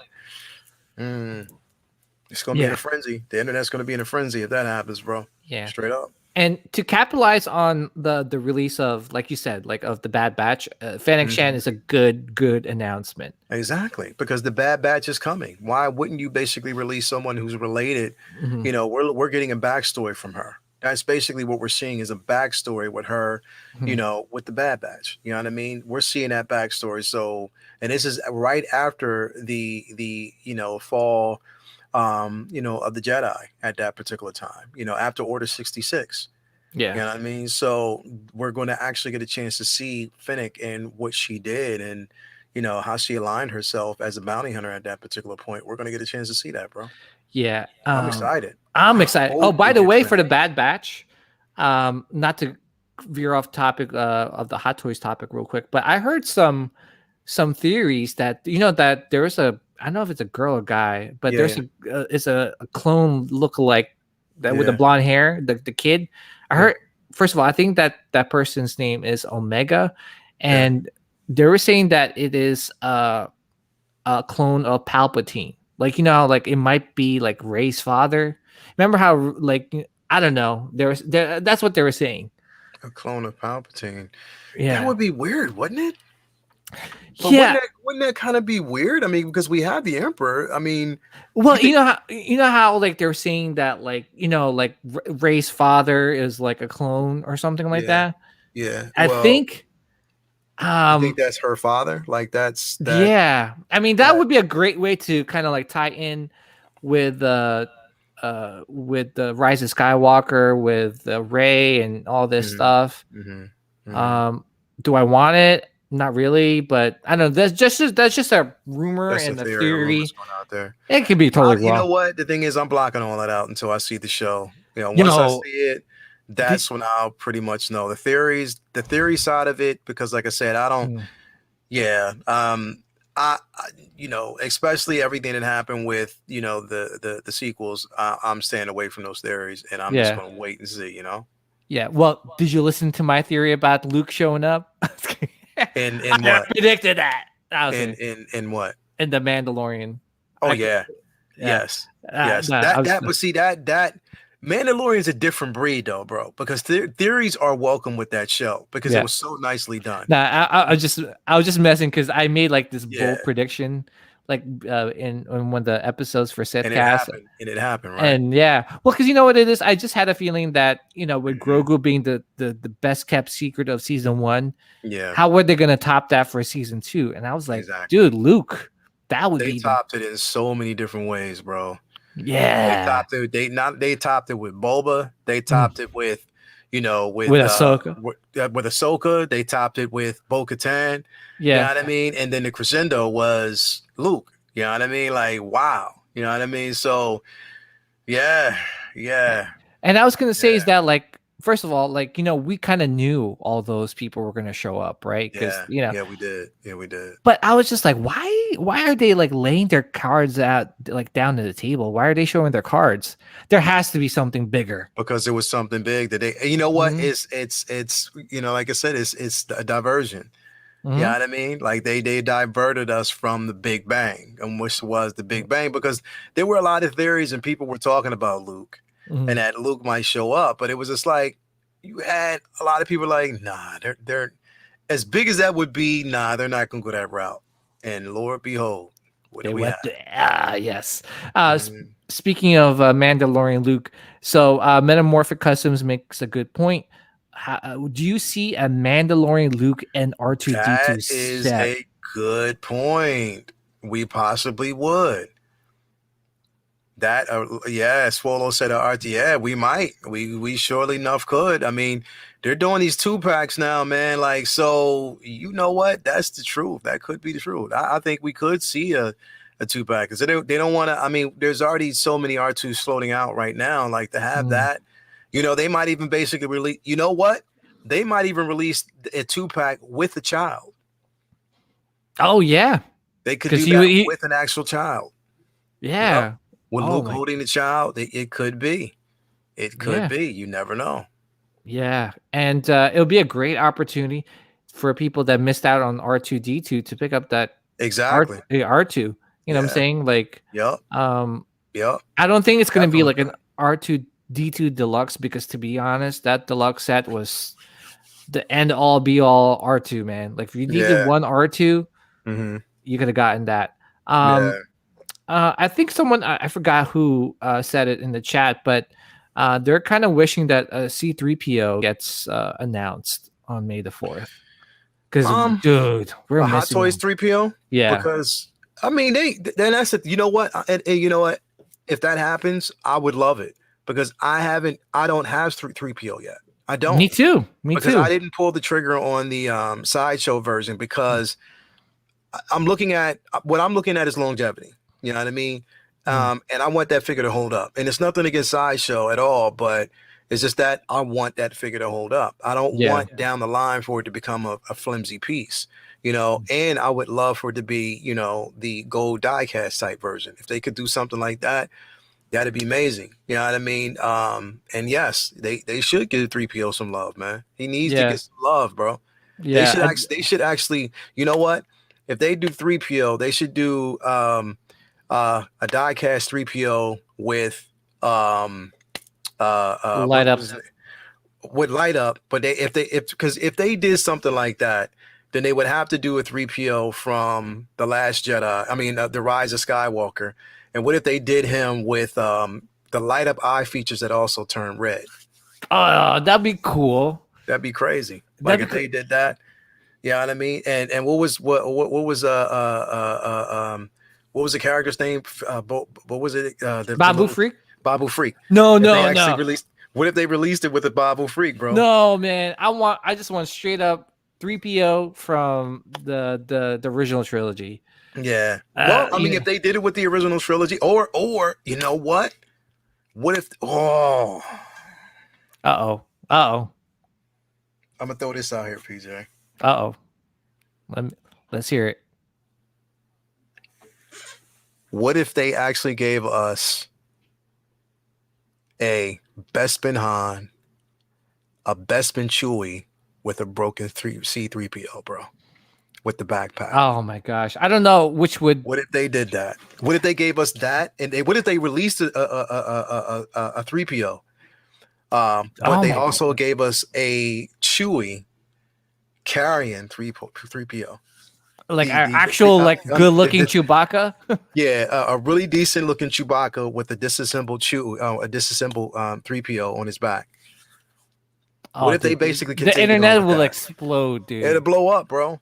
It's going to be in a frenzy. The internet's going to be in a frenzy if that happens, bro. Yeah. Straight up. And to capitalize on the release of, like you said, like of the Bad Batch, Fennec Shand is a good announcement. Exactly, because the Bad Batch is coming. Why wouldn't you basically release someone who's related? We're getting a backstory from her. That's basically what we're seeing is a backstory with her, with the Bad Batch. You know what I mean? We're seeing that backstory. So, and this is right after the fall of the Jedi at that particular time, after Order 66. Yeah. You know what I mean? So we're going to actually get a chance to see Finnick and what she did and, how she aligned herself as a bounty hunter at that particular point. We're going to get a chance to see that, bro. Yeah. I'm excited. I'm excited. Oh, by the way, for the Bad Batch, not to veer off topic of the Hot Toys topic real quick, but I heard some theories that, that there's I don't know if it's a girl or guy, but it's a clone lookalike that with the blonde hair, the kid. I heard, first of all, I think that person's name is Omega, and they were saying that it is a clone of Palpatine. Like, how like it might be like Rey's father. Remember how like I don't know. That's what they were saying. A clone of Palpatine. Yeah, that would be weird, wouldn't it? But wouldn't that kind of be weird? I mean, because we have the Emperor. I mean, well, you know how like they're saying that like like Rey's father is like a clone or something like that. Yeah, I think. I think that's her father. Like that's that. Yeah, I mean that would be a great way to kind of like tie in with the Rise of Skywalker, with Rey and all this stuff. Do I want it? Not really, but I don't know. That's just a rumor and a theory out there. It could be totally wrong. You know what? The thing is, I'm blocking all that out until I see the show. Once I see it, that's when I'll pretty much know the theory side of it. Because, like I said, I don't. Yeah. I especially everything that happened with the sequels. I'm staying away from those theories, and I'm just gonna wait and see. Yeah. Well, did you listen to my theory about Luke showing up? In what? I predicted that. In what? In The Mandalorian. Oh yeah. Yes. Yes. But see that Mandalorian's a different breed though, bro. Because theories are welcome with that show because it was so nicely done. Nah, I was just messing because I made like this bold prediction, like in one of the episodes for Sethcast, and it happened, right? And well, because you know what it is, I just had a feeling that with Grogu being the best kept secret of season 1, how were they gonna top that for season 2? And I was like, dude, Luke, that would be. They topped it in so many different ways, bro. Yeah, they topped it. They topped it with Boba. They topped it with Ahsoka. With Ahsoka, they topped it with Bo-Katan. Yeah, you know what I mean. And then the crescendo was Luke. You know what I mean? Like, wow. You know what I mean? So, yeah. And I was gonna say is that like, first of all, like we kind of knew all those people were gonna show up, right? Because yeah, we did. But I was just like, why are they like laying their cards out like down to the table? Why are they showing their cards? There has to be something bigger. Because it was something big that they. You know what? It's like I said, it's a diversion. You know what I mean? Like they diverted us from the Big Bang, and which was the Big Bang, because there were a lot of theories and people were talking about Luke. And that Luke might show up, but it was just like you had a lot of people like, nah, they're as big as that would be. Nah, they're not gonna go that route. And Lord behold, what do we have? Yes. Speaking of Mandalorian Luke, so Metamorphic Customs makes a good point. Do you see a Mandalorian Luke and R2D2 That is a good point. We possibly would. That Swallow said RT. Yeah, we might. We surely enough could. I mean, they're doing these 2-packs now, man. Like, so you know what? That's the truth. That could be the truth. I think we could see a 2-pack because they don't want to. I mean, there's already so many R2s floating out right now. Like to have that, they might even basically release. You know what? They might even release a 2-pack with a child. Oh yeah, they could do that with an actual child. Yeah. With Luke holding the child, it could be. It could be. You never know. Yeah. And it'll be a great opportunity for people that missed out on R2D2 to pick up that R2. You know what I'm saying? Like, I don't think it's going to be like an R2D2 deluxe because, to be honest, that deluxe set was the end all be all R2, man. Like, if you needed one R2, you could have gotten that. I think someone, I forgot who said it in the chat, but they're kind of wishing that C-3PO gets announced on May the 4th. Because, dude, we're missing Hot Toys 3PO? Yeah. Because, I mean, then that's it. You know what? And you know what? if that happens, I would love it because I don't have 3PO yet. I don't. Me too. Because I didn't pull the trigger on the sideshow version because I'm looking at is longevity. You know what I mean? And I want that figure to hold up. And it's nothing against sideshow at all, but it's just that I want that figure to hold up. I don't want down the line for it to become a flimsy piece, you know. And I would love for it to be, you know, the gold diecast type version. If they could do something like that, that'd be amazing. You know what I mean? And yes, they should give 3PO some love, man. He needs to get some love, bro. Yeah. They should actually, you know what? If they do 3PO, they should do a diecast 3PO with light up. Would light up, but if they did something like that, then they would have to do a 3PO from The Last Jedi. I mean, The Rise of Skywalker. And what if they did him with the light up eye features that also turn red? That'd be cool. That'd be crazy. Like if they did that, you know what I mean? And what was the character's name? What was it? Babu Freak. Babu Freak. No. What if they released it with a Babu Freak, bro? No, man. I just want straight up 3PO from the original trilogy. Yeah. Well, I mean, if they did it with the original trilogy, or you know what? What if? Oh. Uh-oh. I'm gonna throw this out here, PJ. Uh-oh. Let's hear it. What if they actually gave us a Bespin Han, a Bespin Chewie with a broken C-3PO, bro? With the backpack. Oh my gosh. I don't know which would. What if they did that? What if they gave us that? And what if they released a 3PO? But they also gave us a Chewie carrying 3PO. Like actual good looking Chewbacca? Yeah, a really decent looking Chewbacca with a disassembled 3PO on his back. What if they basically the internet will explode, dude? It'll blow up, bro.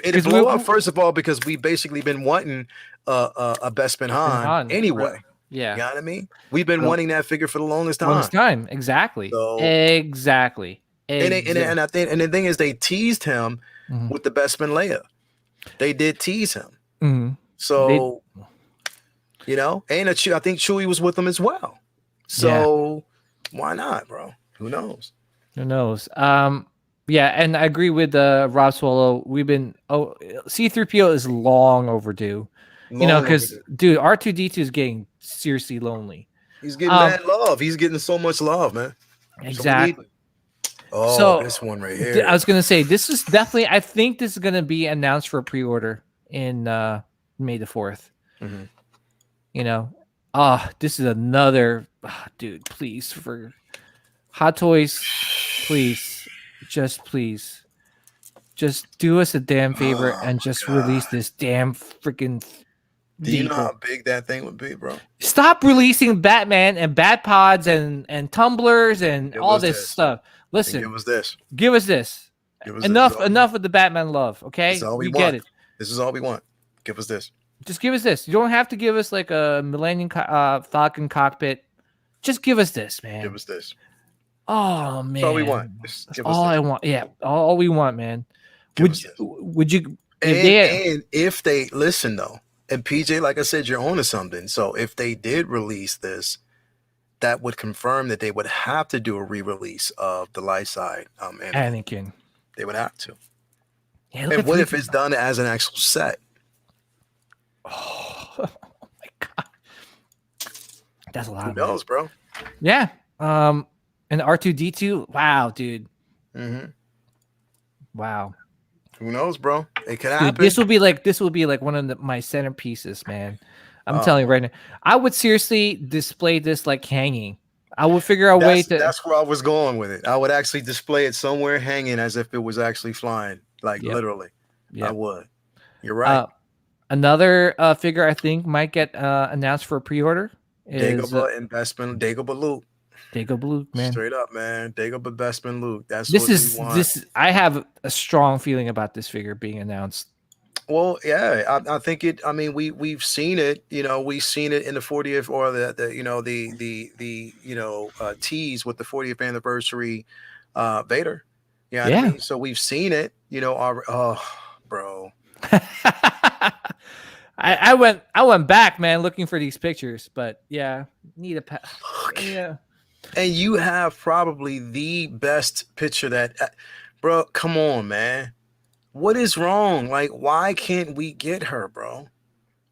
It'll blow up, first of all, because we've basically been wanting a Bespin Han anyway. Yeah. You know what I mean? We've been wanting that figure for the longest time. Exactly. So, exactly. And I think, and the thing is, they teased him with the Bespin Leia. They did tease him. So, you know, and I think Chewie was with them as well. So why not, bro? Who knows? Yeah, and I agree with Rob Swallow. C-3PO is long overdue. Because dude, R2-D2 is getting seriously lonely. He's getting mad love. He's getting so much love, man. Exactly. So this one right here. I was gonna say this is definitely. I think this is gonna be announced for pre-order in May the 4th. You know, this is another dude. Please, for Hot Toys, please, please, just do us a damn favor and just release this damn freaking. Do you know how big that thing would be, bro? Stop releasing Batman and Bat Pods and tumblers and all this stuff. Listen, give us this. Give us this. Enough with the Batman love, okay? We get it. This is all we want. Give us this. Just give us this. You don't have to give us like a Millennium Falcon cockpit. Just give us this, man. Give us this. Oh man, that's all we want. I want. Yeah, all we want, man. Would you? If they listen though, and PJ, like I said, you're on to something. So if they did release this, that would confirm that they would have to do a re-release of the light side Anakin. They would have to. Yeah, and what if it's done as an actual set? Oh my god, that's a lot. Who knows, bro? Yeah. And R2-D2. Wow, dude. Wow. Who knows, bro? It could happen. Dude, this will be like one of my centerpieces, man. I'm telling you right now. I would seriously display this like hanging. I would figure out a way to. That's where I was going with it. I would actually display it somewhere hanging as if it was actually flying, literally. I would. You're right. Another figure I think might get announced for pre-order is Dagobah Luke. Dagobah Luke, man. Straight up, man. Dagobah Bespin Luke. That's this what we want. I have a strong feeling about this figure being announced. Well, yeah, I think it. I mean, we've seen it. We've seen it in the 40th or the tease with the 40th anniversary Vader. You know what I Yeah. mean? So we've seen it. Bro. I went back, man, looking for these pictures, but yeah, need a yeah. And you have probably the best picture bro. Come on, man. What is wrong? Like, why can't we get her, bro?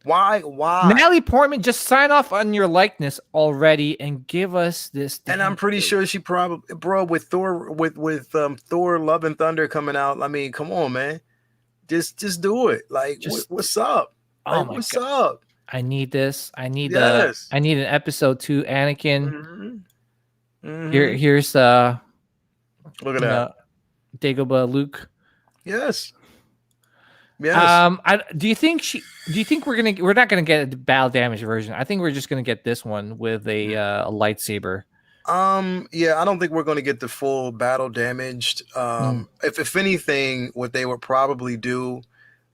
Why? Natalie Portman, just sign off on your likeness already and give us this. And I'm pretty sure she probably, bro, with Thor, with Thor: Love and Thunder coming out. I mean, come on, man, just do it. Like, what's up? Oh my what's God. up? I need this. I need yes. I need an episode 2 Anakin. Mm-hmm. Mm-hmm. Here's look at that. Dagobah Luke. Yes. Yes. Do you think we're not gonna get a battle damage version? I think we're just gonna get this one with a lightsaber. Yeah, I don't think we're gonna get the full battle damaged. If anything, what they would probably do,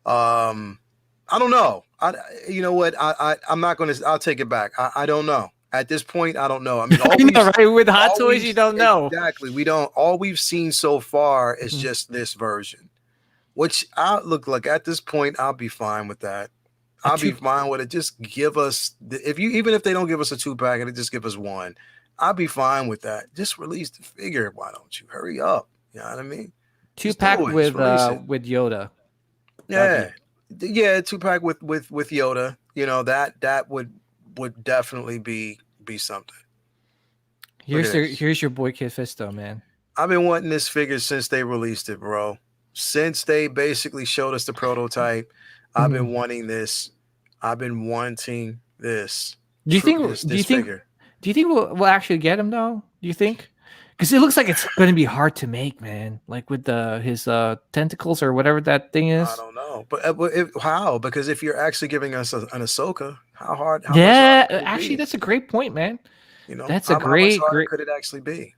I don't know. You know what? I'm not gonna. I'll take it back. I don't know. At this point, I don't know. I mean, right? With Hot Toys, you don't know. Exactly. We don't. All we've seen so far is just this version. Which I look like at this point, I'll be fine with that. I'll be fine with it. Just give us even if they don't give us a 2-pack and they just give us one, I'll be fine with that. Just release the figure. Why don't you hurry up? You know what I mean? 2-pack with Yoda. Yeah, 2-pack with Yoda. That would definitely be something. Here's your boy Kid Fisto, man. I've been wanting this figure since they released it, bro. Since they basically showed us the prototype, I've been wanting this. I've been wanting this. Do you think we'll actually get him though? Do you think? Because it looks like it's going to be hard to make, man. Like with his tentacles or whatever that thing is. I don't know, but how? Because if you're actually giving us an Ahsoka, how hard? Actually, that's a great point, man. That's how much harder could it actually be?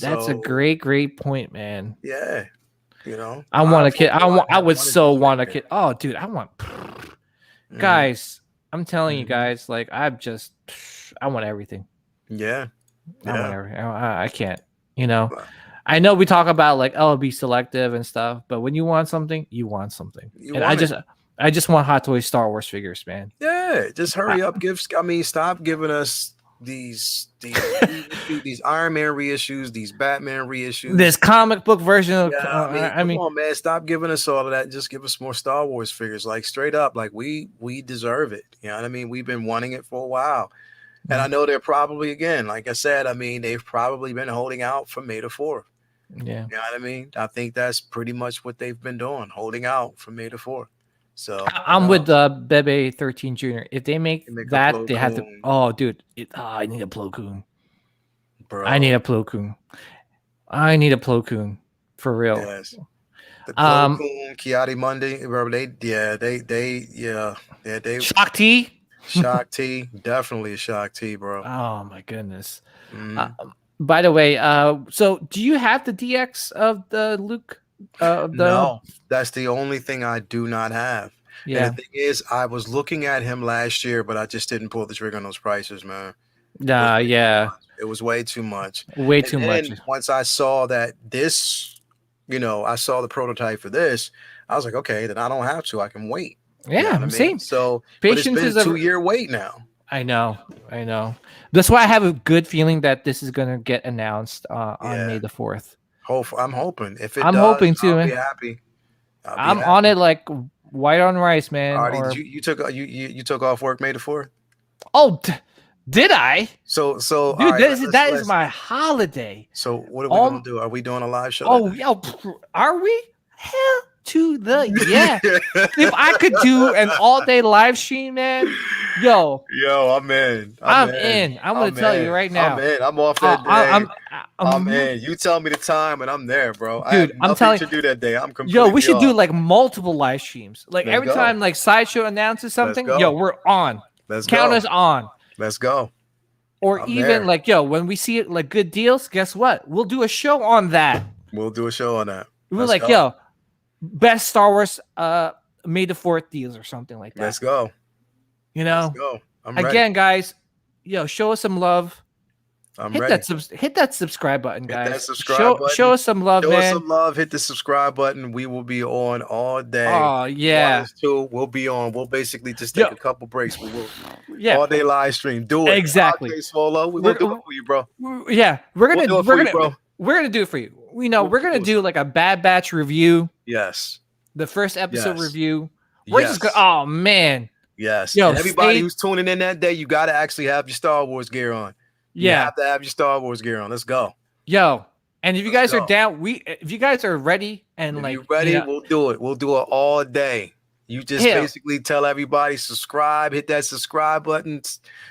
That's a great point, man. Yeah. I want a kid. I would so want a kid. Oh, dude, I want. Guys, I'm telling you guys, like I want everything. Yeah. I want everything. I can't. I know we talk about like be selective and stuff, but when you want something, you want something. I just want Hot Toys Star Wars figures, man. Yeah, just hurry up. Stop giving us these Iron Man reissues, these Batman reissues, this comic book version of come on, man, stop giving us all of that. Just give us more Star Wars figures, like straight up. Like we deserve it. You know what I mean? We've been wanting it for a while. And I know they're probably, again, like I said, I mean, they've probably been holding out for May the 4th. Yeah. You know what I mean? I think that's pretty much what they've been doing, holding out for May the 4th. So I'm with Bebe 13 Jr. If they make that, they have to. Oh, dude, I need a Plo Koon. Bro, I need a Plo Koon. I need a Plo Koon for real. Yes. The Plo Koon, Kiadi Monday, bro. They Shock T. Shock T, definitely a Shock T, bro. Oh my goodness. By the way, so do you have the DX of the Luke? No, that's the only thing I do not have. Yeah. And the thing is, I was looking at him last year, but I just didn't pull the trigger on those prices, man. Yeah. It was way too much. Way too much. Once I saw that this, I saw the prototype for this, I was like, okay, then I don't have to. I can wait. Yeah, same. So patience is a 2-year wait now. I know. That's why I have a good feeling that this is gonna get announced on May the 4th. I'm hoping. If I'm hoping too, I'll man. be happy. I'm on it like white on rice, man. Already, you took off work May the 4th? Oh, did I? So dude, that is my holiday. So what are we gonna do? Are we doing a live show? Oh, yeah. Are we? Hell to the yeah. If I could do an all-day live stream, man, yo, I'm in. I'm in. I'm gonna tell you right now. I'm in. I'm off that day. I'm in. You tell me the time and I'm there, bro. Dude, I'm telling you to do that day. I'm completely Yo, we should off. do like multiple live streams. Like every time like Sideshow announces something, yo, we're on. Count us on. Let's go. Or I'm even there. Like, yo, when we see it like good deals, guess what? We'll do a show on that. We'll do a show on that. We're like, yo, best Star Wars May the 4th deals or something like that. Let's go. You know, Let's go. I'm again, ready. guys, show us some love. I'm ready. Hit that subscribe button, guys. Hit that subscribe button. Show us some love, man. Show us some love. Hit the subscribe button. We will be on all day. Oh, yeah. We'll be on. We'll basically just take a couple breaks. We will. Yeah. All day live stream. Do it. Exactly. Okay, Swolo. We're gonna do it for you, bro. Yeah, we're gonna do it for you. We're gonna do like a Bad Batch review. Yes. The first episode review. We're just gonna. Oh man. Yes. And everybody who's tuning in that day, you got to actually have your Star Wars gear on. You have to have your Star Wars gear on. Let's go. Yo, and if you guys are down, if you guys are ready and if you're ready, we'll do it. We'll do it all day. You just basically tell everybody, subscribe, hit that subscribe button,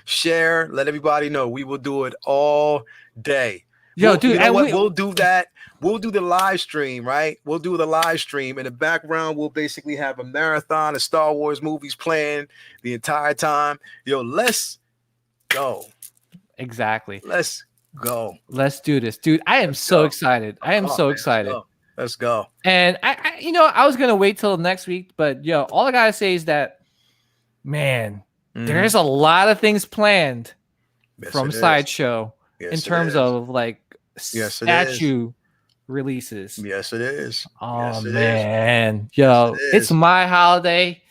share, let everybody know. We will do it all day. Yo, dude, you know what? We'll do that. We'll do the live stream, right? We'll do the live stream. In the background, we'll basically have a marathon of Star Wars movies playing the entire time. Yo, let's go. Exactly. Let's go. Let's do this, dude. I am so excited. I am so excited. Let's go. And I was gonna wait till next week, but all I gotta say is that, man, there's a lot of things planned from Sideshow in terms of like statue releases. Yes, it is. Oh man, it's my holiday,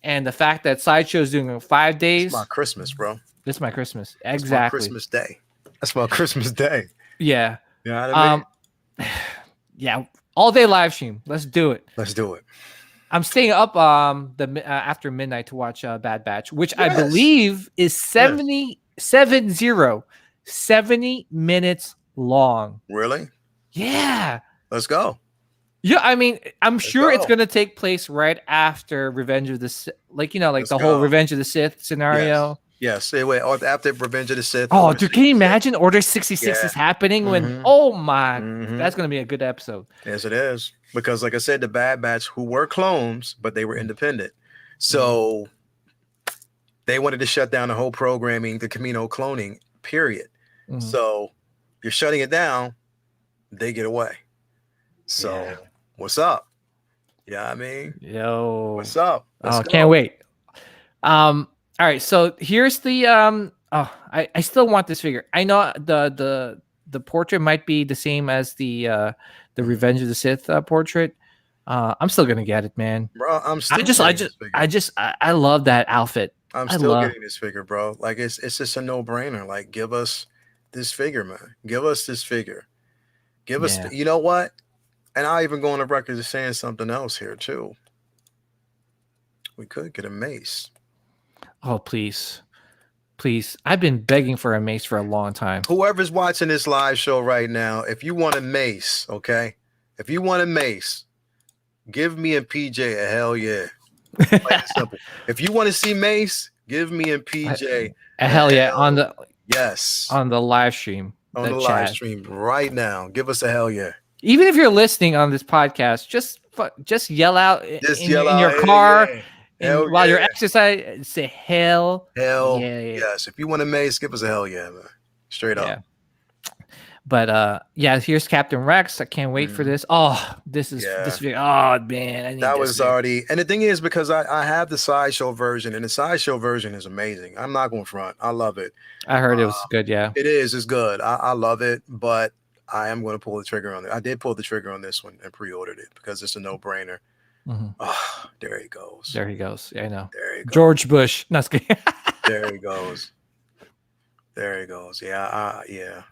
and the fact that Sideshow is doing 5 days. It's my Christmas, bro. It's my Christmas. Exactly. Christmas Day. That's my Christmas Day. Yeah. You know what I mean? Yeah. All day live stream. Let's do it. Let's do it. I'm staying up after midnight to watch Bad Batch, which I believe is 70 minutes long. Really? Yeah. Let's go. Yeah, I mean, I'm sure it's going to take place right after Revenge of the Sith, the whole Revenge of the Sith scenario. Yes. After Revenge of the Sith. Oh, dude, can you imagine Order 66 is happening when, that's going to be a good episode. Yes, it is. Because like I said, the Bad Batch, who were clones, but they were independent. So they wanted to shut down the whole programming, the Camino cloning, period. So you're shutting it down, they get away. So what's up? Yeah, I mean, what's up? Can't wait. All right, so here's the I still want this figure. I know the portrait might be the same as the Revenge of the Sith portrait. I'm still gonna get it, man. Bro, I love that outfit. I'm still getting this figure, bro. Like it's just a no-brainer. Like, give us this figure, man. Give us this figure. Give us you know what? And I'll even go on the record as saying something else here too. We could get a mace. Oh, please. Please. I've been begging for a mace for a long time. Whoever's watching this live show right now, if you want a mace, okay? If you want a mace, give me and PJ a hell yeah. Simple. If you want to see Mace, give me and PJ a hell yeah on the live stream. On the live stream right now. Give us a hell yeah. Even if you're listening on this podcast, just yell out in your car while you're exercising. Say hell yeah. Yes. If you want a Mace, give us a hell yeah, man. Straight up. But here's Captain Rex. I can't wait for this. Oh, this video. Oh man, I need that was already. And the thing is, because I have the Sideshow version, and the Sideshow version is amazing. I'm not going front. I love it. I heard it was good. Yeah, it is. It's good. I love it, but I am going to pull the trigger on it. I did pull the trigger on this one and pre-ordered it because it's a no-brainer. Oh, there he goes. There he goes. Yeah, I know. There he goes. George Bush. No, there he goes. There he goes. Yeah.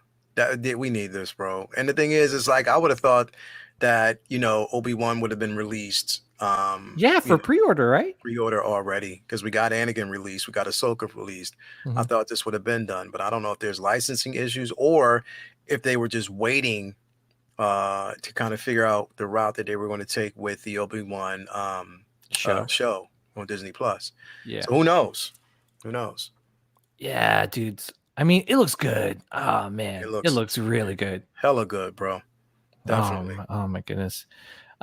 We need this, bro. And the thing is, it's like I would have thought that Obi-Wan would have been released. For pre-order, right? Pre-order already, because we got Anakin released, we got Ahsoka released. I thought this would have been done, but I don't know if there's licensing issues or if they were just waiting to kind of figure out the route that they were going to take with the Obi-Wan show on Disney Plus. Yeah. So who knows? Who knows? Yeah, dudes. I mean, it looks good. Oh man, it looks really good. Hella good, bro. Definitely. Oh my goodness.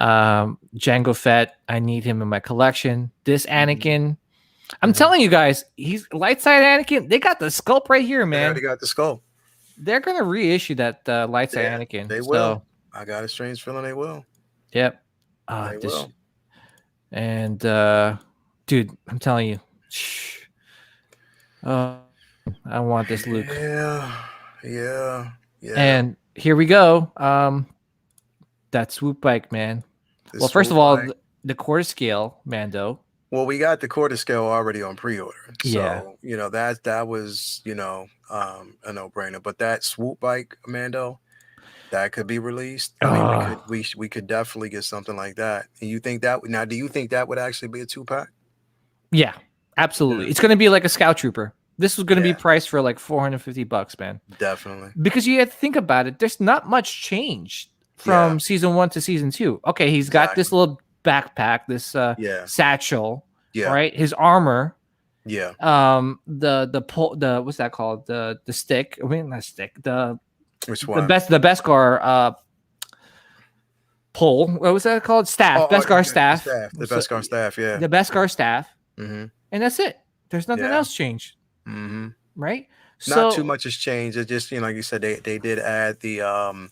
Jango Fett. I need him in my collection. This Anakin. I'm telling you guys, he's light side Anakin. They got the sculpt right here, man. They already got the sculpt. They're gonna reissue that light side Anakin. They will. I got a strange feeling they will. Yep. They will. And dude, I'm telling you, oh, I want this Luke. Yeah. And here we go. That swoop bike, man. Well, first of all, the quarter scale Mando. Well, we got the quarter scale already on pre-order, Yeah. so that was a no-brainer. But that swoop bike Mando, that could be released. I mean, we could definitely get something like that. And you think that now? Do you think that would actually be a 2-pack? Yeah, absolutely. It's going to be like a Scout Trooper. This was going to be priced for like $450, man. Definitely. Because you have to think about it. There's not much change from season 1 to season 2. Okay, he's got this little backpack, this satchel, right? His armor. Yeah. The what's that called? The stick. I mean, not stick. Which one? The Beskar pole. What was that called? Staff. Beskar staff. The Beskar staff. Yeah. The Beskar staff. Mm-hmm. And that's it. There's nothing else changed. Mm-hmm. Right? Not too much has changed. It just, like you said, they did add the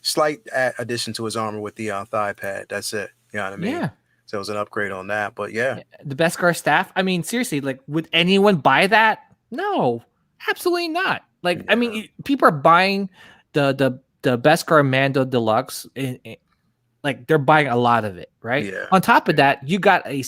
slight addition to his armor with the thigh pad. That's it. You know what I mean? Yeah. So it was an upgrade on that. But yeah. The Beskar staff. I mean, seriously, like, would anyone buy that? No, absolutely not. Like, I mean, people are buying the Beskar Mando Deluxe. Like, they're buying a lot of it, right? Yeah. On top of that, you got a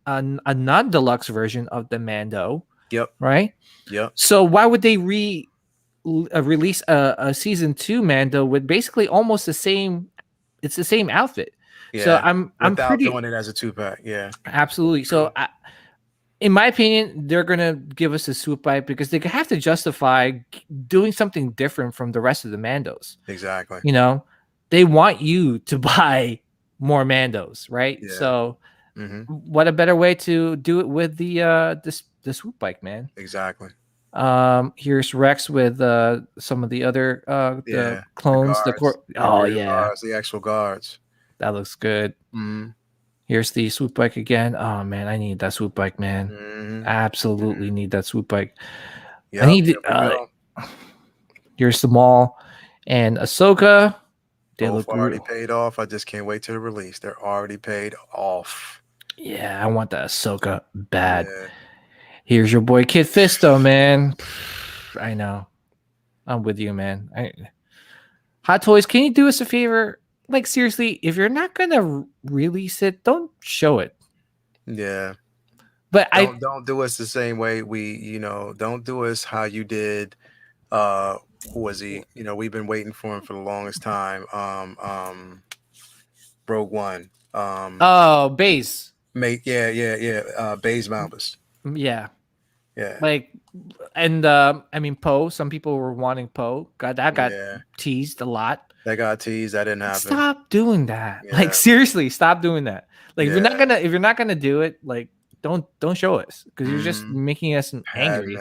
non-deluxe version of the Mando. Yep. Right. Yep. So why would they release a season 2 Mando with basically almost the same? It's the same outfit. Yeah. So I'm pretty doing it as a 2-pack. Yeah. Absolutely. So in my opinion, they're gonna give us a swoop bike because they have to justify doing something different from the rest of the Mandos. Exactly. They want you to buy more Mandos, right? Yeah. So what a better way to do it with the swoop bike, man. Exactly. Here's Rex with some of the other the clones. The actual guards. That looks good. Mm-hmm. Here's the swoop bike again. Oh man, I need that swoop bike, man. Mm-hmm. Absolutely need that swoop bike. Yep, I need here's the Maul and Ahsoka. They both already paid off. I just can't wait to the release. They're already paid off. Yeah, I want that Ahsoka bad. Yeah. Here's your boy Kid Fisto, man. I know. I'm with you, man. Hot Toys, can you do us a favor? Like, seriously, if you're not gonna release it, don't show it. Yeah. But don't do us the same way don't do us how you did who was he? We've been waiting for him for the longest time. Rogue One. Baze. Mate, yeah. Baze Malbus. Yeah. Yeah. Like, and I mean Poe. Some people were wanting Poe. That got teased a lot. That got teased. That didn't happen. Stop doing that. Yeah. Like, seriously, stop doing that. Like, if you're not gonna do it, like, don't show us because you're just making us angry.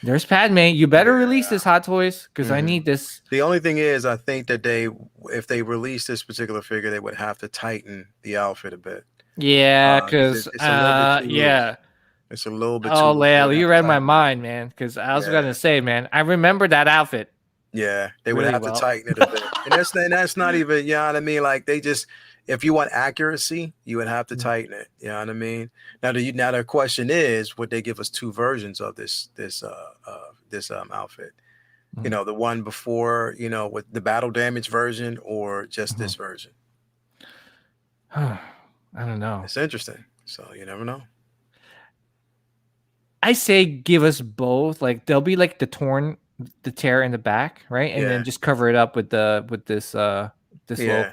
There's Padme. You better release this, Hot Toys, because I need this. The only thing is, I think that if they release this particular figure, they would have to tighten the outfit a bit. Yeah, because it's a little bit. Oh, Leia, you read my mind, man. Because I was gonna say, man, I remember that outfit. Yeah, they would have to tighten it a bit, and that's not even. You know what I mean? Like, they just. If you want accuracy, you would have to tighten it. You know what I mean? Now the question is, would they give us 2 versions of this outfit? The one before, with the battle damage version, or just this version? I don't know. It's interesting. So you never know. I say give us both. Like, there'll be like the tear in the back, right? And then just cover it up with this little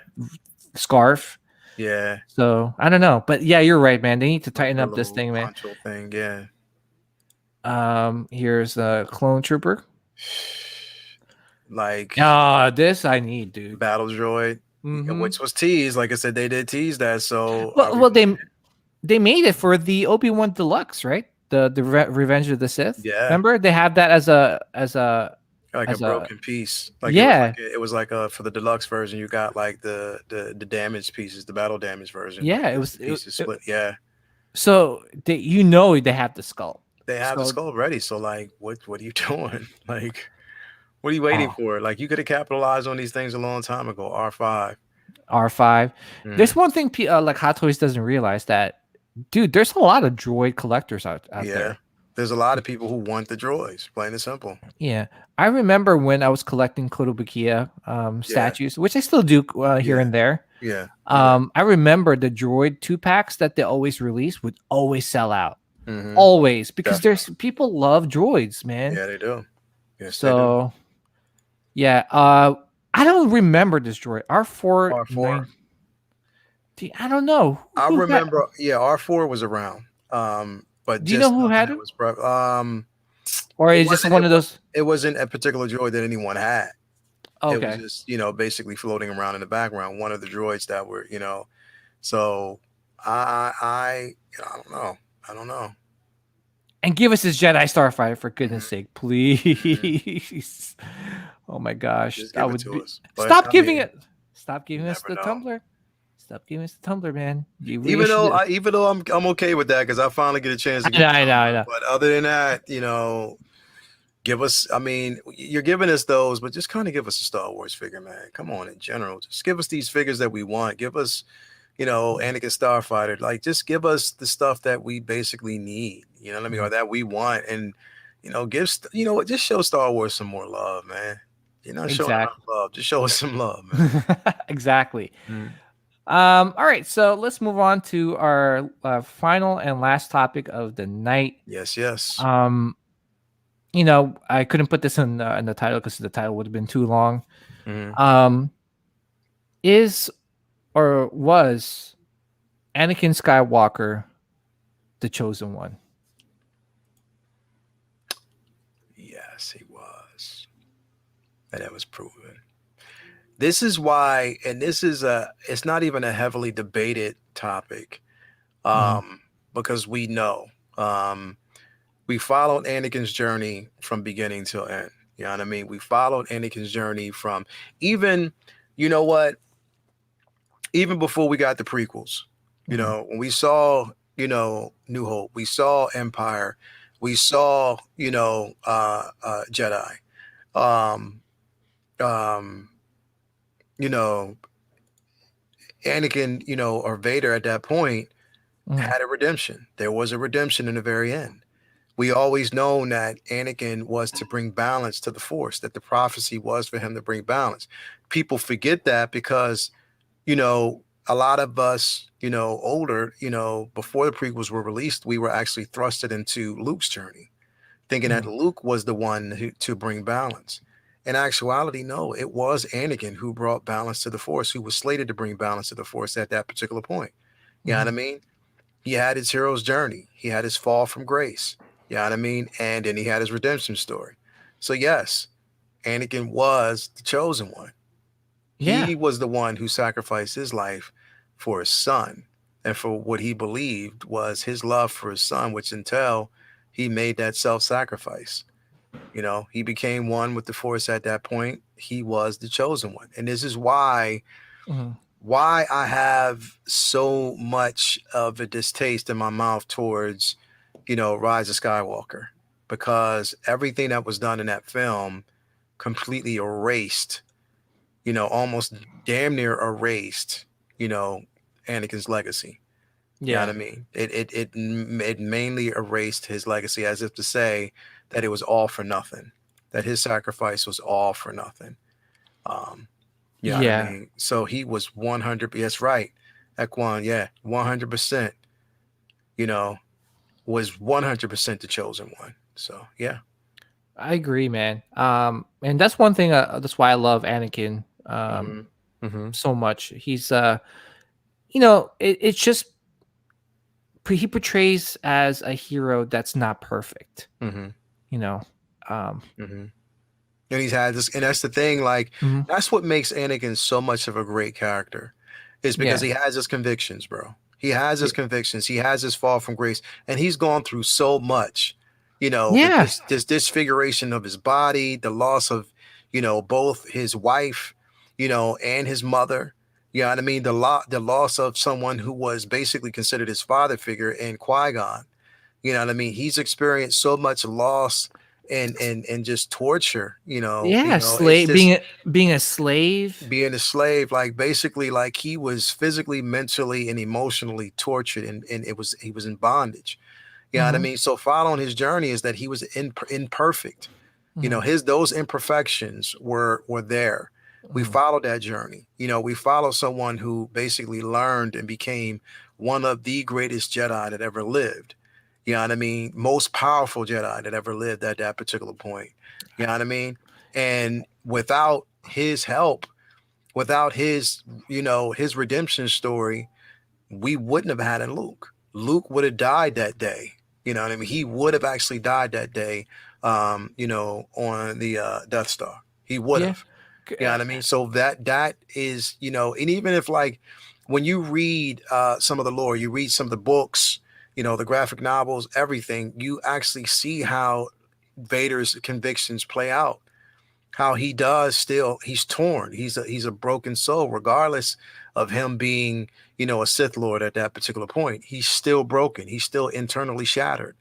scarf. Yeah. So I don't know, but yeah, you're right, man. They need to tighten up this thing, man. Thing, yeah. Here's a clone trooper. Like, this I need, dude. Battle Droid, which was teased. Like I said, they did tease that. So well, they made it for the Obi-Wan Deluxe, right? The Revenge of the Sith. Yeah. Remember they have that as a broken piece. Like, it was like for the deluxe version, you got like the damaged pieces, the battle damage version. Yeah, it was split. Yeah. So they have the skull. They have the skull ready. So like, what are you doing? Like, what are you waiting for? Like, you could have capitalized on these things a long time ago. R5. R5. There's one thing like Hot Toys doesn't realize that, dude, there's a lot of droid collectors out there. There's a lot of people who want the droids, plain and simple. Yeah. I remember when I was collecting Kotobukiya statues, which I still do here and there. Yeah. I remember the droid 2-packs that they always release would always sell out. Always, because there's people love droids, man. Yeah, they do. Yes, so they do. Yeah, I don't remember this droid. R4. R4. I don't know. I remember. R4 was around. But do you know who had it? Or is just one of those? It wasn't a particular droid that anyone had. Okay. It was just, basically floating around in the background. One of the droids that were, So I don't know. And give us this Jedi Starfighter, for goodness sake, please. Oh my gosh. That would be... Stop giving us the tumbler. Stop giving us the tumbler, man. Even though I'm okay with that, because I finally get a chance to I know. But other than that, give us, you're giving us those, but just kind of give us a Star Wars figure, man. Come on, in general. Just give us these figures that we want. Give us, Anakin Starfighter. Like, just give us the stuff that we basically need, or that we want. And, just show Star Wars some more love, man. Show love. Just show us some love, man. Exactly. All right, so let's move on to our final and last topic of the night. Yes. I couldn't put this in the title because the title would have been too long. Is or was Anakin Skywalker the chosen one? Yes, he was. And that was proven. This is why, and it's not even a heavily debated topic, because we know, we followed Anakin's journey from beginning till end. You know what I mean? We followed Anakin's journey from even before we got the prequels, when we saw, New Hope, we saw Empire, we saw, Jedi, Anakin, or Vader at that point had a redemption. There was a redemption in the very end. We always known that Anakin was to bring balance to the Force, that the prophecy was for him to bring balance. People forget that because, a lot of us, older, before the prequels were released, we were actually thrusted into Luke's journey, thinking that Luke was the one to bring balance. In actuality, no, it was Anakin who brought balance to the Force, who was slated to bring balance to the Force at that particular point. You know what I mean? He had his hero's journey. He had his fall from grace. You know what I mean? And then he had his redemption story. So yes, Anakin was the chosen one. Yeah. He was the one who sacrificed his life for his son and for what he believed was his love for his son, which until he made that self-sacrifice. He became one with the Force at that point. He was the chosen one. And this is why I have so much of a distaste in my mouth towards, Rise of Skywalker, because everything that was done in that film completely erased, almost damn near erased, Anakin's legacy. Yeah. You know what I mean? It mainly erased his legacy, as if to say that it was all for nothing, that his sacrifice was all for nothing. You know what I mean? So he was 100. Yes, right. Equan, 100%, was 100% the chosen one. So, yeah. I agree, man. And that's one thing, that's why I love Anakin so much. He's, it's just, he portrays as a hero that's not perfect. And he's had this, and that's the thing, like, that's what makes Anakin so much of a great character, is because he has his convictions, bro. He has his convictions. He has his fall from grace, and he's gone through so much, this disfiguration of his body, the loss of, both his wife, and his mother. You know what I mean? The loss of someone who was basically considered his father figure in Qui-Gon. You know what I mean? He's experienced so much loss and just torture, Yeah, it's slave, just being a slave. being a slave, like basically like he was physically, mentally, and emotionally tortured, and he was in bondage. You know what I mean? So following his journey is that he was imperfect. Those imperfections were there. We followed that journey. We followed someone who basically learned and became one of the greatest Jedi that ever lived. You know what I mean? Most powerful Jedi that ever lived at that particular point. You know what I mean? And without his help, without his redemption story, we wouldn't have had a Luke. Luke would have died that day. You know what I mean? He would have actually died that day, on the Death Star. He would Yeah. have. You know what I mean? So that is, and even if like when you read some of the lore, you read some of the books, the graphic novels, everything, you actually see how Vader's convictions play out. How he does he's torn. He's a broken soul, regardless of him being, a Sith Lord at that particular point. He's still broken. He's still internally shattered.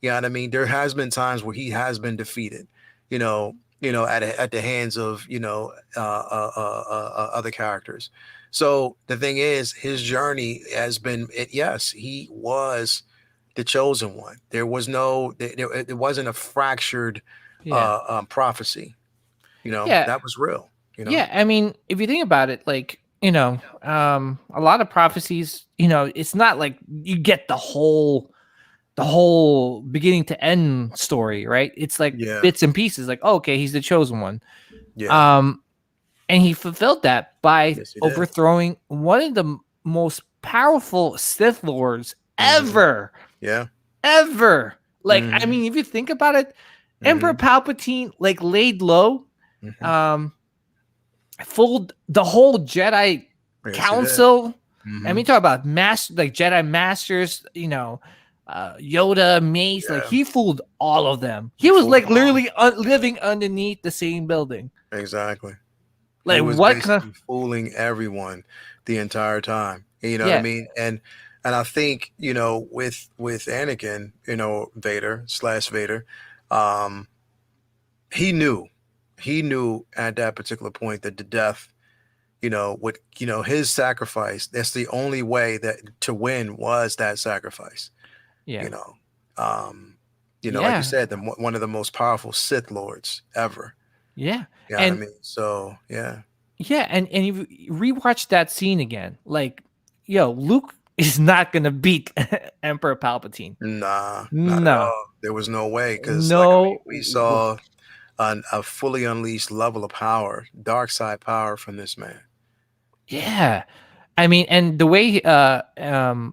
You know what I mean? There has been times where he has been defeated, at the hands of, other characters. So the thing is, his journey has been, yes, he was the chosen one. There was it wasn't a fractured prophecy. Yeah. That was real. Yeah, I mean, if you think about it, like, a lot of prophecies, it's not like you get the whole beginning to end story, right? It's like bits and pieces, like, oh, okay, he's the chosen one. Yeah. And he fulfilled that by Yes, he did. overthrowing one of the most powerful Sith Lords ever. Yeah. Ever. Like, I mean, if you think about it, Emperor Palpatine, like, laid low, fooled the whole Jedi Council. I mean, talk about Jedi Masters, Yoda, Mace, like he fooled all of them. He was like literally living underneath the same building. Exactly. Like he was what basically fooling everyone the entire time. You know what I mean? And I think, with Anakin, Vader/Vader, he knew at that particular point that the death, his sacrifice, that's the only way that to win was that sacrifice. Yeah. Like you said, one of the most powerful Sith Lords ever. Yeah. Yeah. I mean, so yeah. Yeah, and you rewatch that scene again, like, Luke is not gonna beat Emperor Palpatine. Nah, not at all. There was no way, because we saw a fully unleashed level of power, dark side power from this man. Yeah, I mean, and the way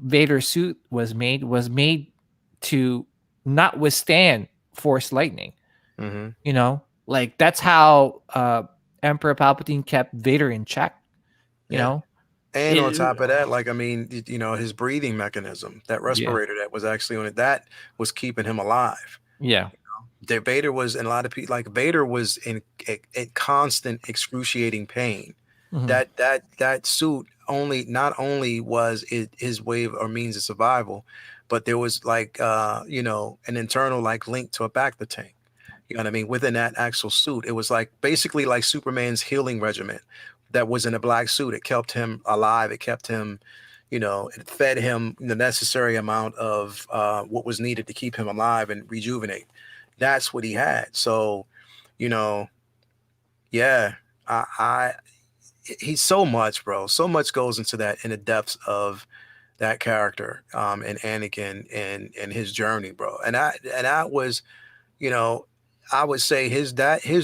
Vader's suit was made to not withstand Force lightning. Like that's how Emperor Palpatine kept Vader in check. You know. And on top of that, like, I mean, his breathing mechanism, that respirator that was actually on it, that was keeping him alive. Yeah. Vader was, and a lot of people, like, Vader was in constant excruciating pain. That suit not only was it his way or means of survival, but there was like, an internal like link to a bacta tank. You know what I mean? Within that actual suit, it was like basically like Superman's healing regimen that was in a black suit. It kept him alive. It kept him, it fed him the necessary amount of what was needed to keep him alive and rejuvenate. That's what he had. So, he's so much, bro. So much goes into that, in the depths of that character, and Anakin and his journey, bro. And that was, I would say his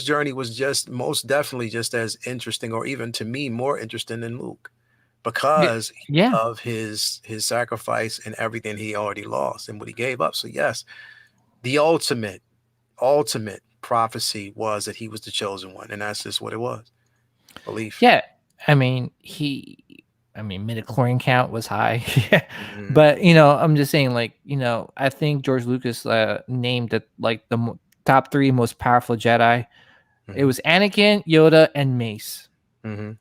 journey was just most definitely just as interesting, or even to me more interesting than Luke, because of his sacrifice and everything he already lost and what he gave up. So yes, the ultimate prophecy was that he was the chosen one, and that's just what it was. Belief. Yeah, I mean midichlorian count was high. But I'm just saying, like, I think George Lucas named it like the top 3 most powerful Jedi. It was Anakin, Yoda, and Mace, and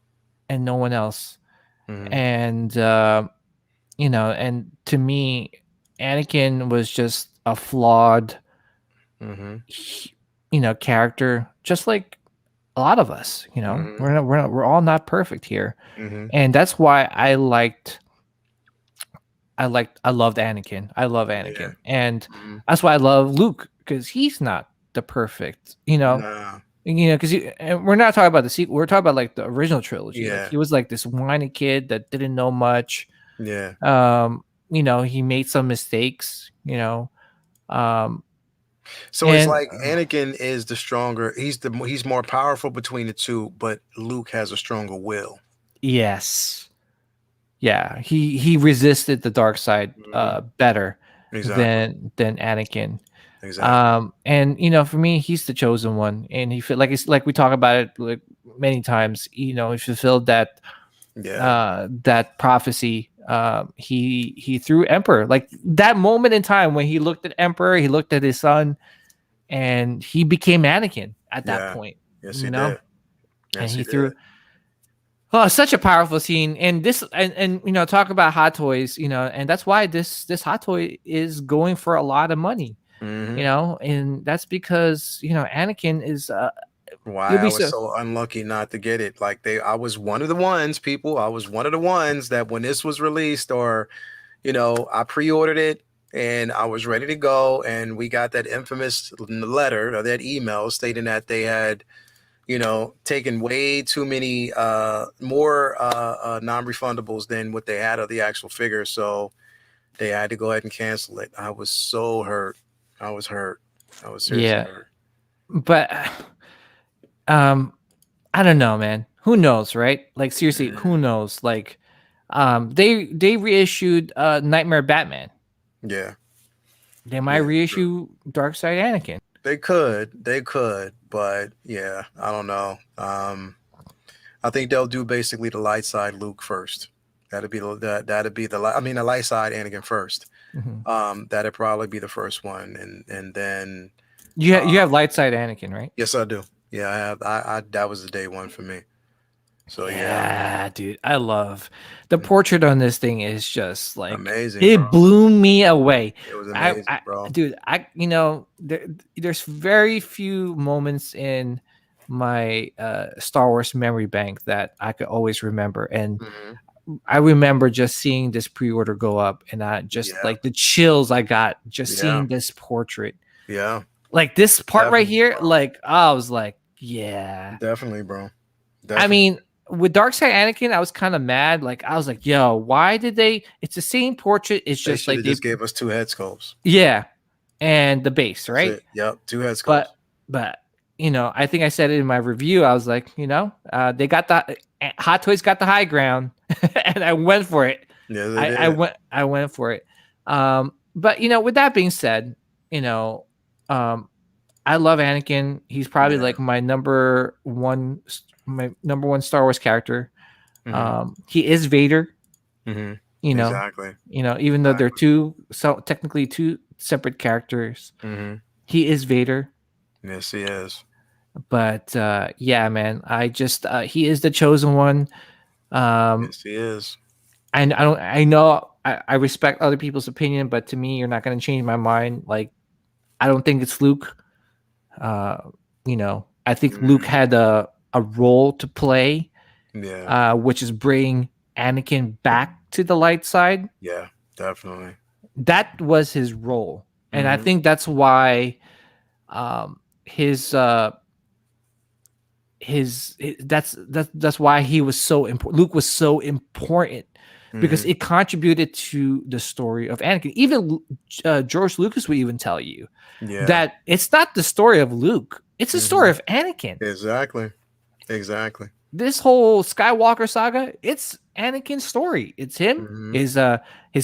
no one else. And and to me, Anakin was just a flawed character, just like a lot of us. We're all not perfect here, and that's why I loved Anakin. I love Anakin, and that's why I love Luke, because he's not the perfect, Nah. because we're not talking about the sequel. We're talking about like the original trilogy. Yeah. Like, he was like this whiny kid that didn't know much. Yeah. He made some mistakes. So it's like Anakin is the stronger. He's more powerful between the two, but Luke has a stronger will. Yes. Yeah, he resisted the dark side better than Anakin. Exactly. And for me, he's the chosen one, and he feel like it's like we talk about it like many times. He fulfilled that that prophecy. He threw Emperor, like that moment in time when he looked at Emperor, he looked at his son, and he became Anakin at that point. Yes, he did. Yes, and he threw. Oh, such a powerful scene. And this, and talk about hot toys, and that's why this hot toy is going for a lot of money, and that's because Anakin is. Why I was so unlucky not to get it. Like I was one of the ones, people. I was one of the ones that when this was released, or I pre-ordered it and I was ready to go, and we got that infamous letter or that email stating that they had taken way too many more non-refundables than what they had of the actual figure, so they had to go ahead and cancel it. I was so hurt. I was seriously hurt. But I don't know, man. Who knows, right? Like, seriously, who knows? Like, they reissued Nightmare Batman. Yeah. They might reissue Darkseid Anakin. They could, but yeah, I don't know. I think they'll do basically the light side Luke first. That'd be the light side Anakin first. That'd probably be the first one, and then you have light side Anakin, right? Yes, I do. Yeah, I have. I that was the day one for me. So yeah, dude, I love the portrait on this thing. Is just like amazing. It blew me away. It was amazing, bro. Dude, there's very few moments in my Star Wars memory bank that I could always remember, and I remember just seeing this pre-order go up, and I just like the chills I got just seeing this portrait. Yeah, like this part right here, bro. Like I was like, yeah, definitely, bro. Definitely. I mean, with Darkseid Anakin, I was kind of mad. Like I was like, yo, why did they? It's the same portrait. It's just like they just gave us 2 head sculpts. Yeah, and the base, right? Yep, 2 head sculpts. But I think I said it in my review. I was like, they got the Hot Toys got the high ground, and I went for it. Yeah, I went for it. But with that being said, I love Anakin. He's probably like my number one Star Wars character. He is Vader. Exactly. Even though they're technically two separate characters, he is Vader. Yes, he is. But yeah, man, I just he is the chosen one. Yes, he is. And I know I respect other people's opinion, but to me, you're not going to change my mind. Like, I don't think it's Luke. I think Luke had a role to play. Yeah. Which is bring Anakin back to the light side. Yeah, definitely. That was his role, and I think that's why that's why he was so important. Luke was so important because it contributed to the story of Anakin. Even George Lucas would even tell you that it's not the story of Luke; it's the story of Anakin. Exactly. This whole Skywalker saga, it's Anakin's story. It's him, his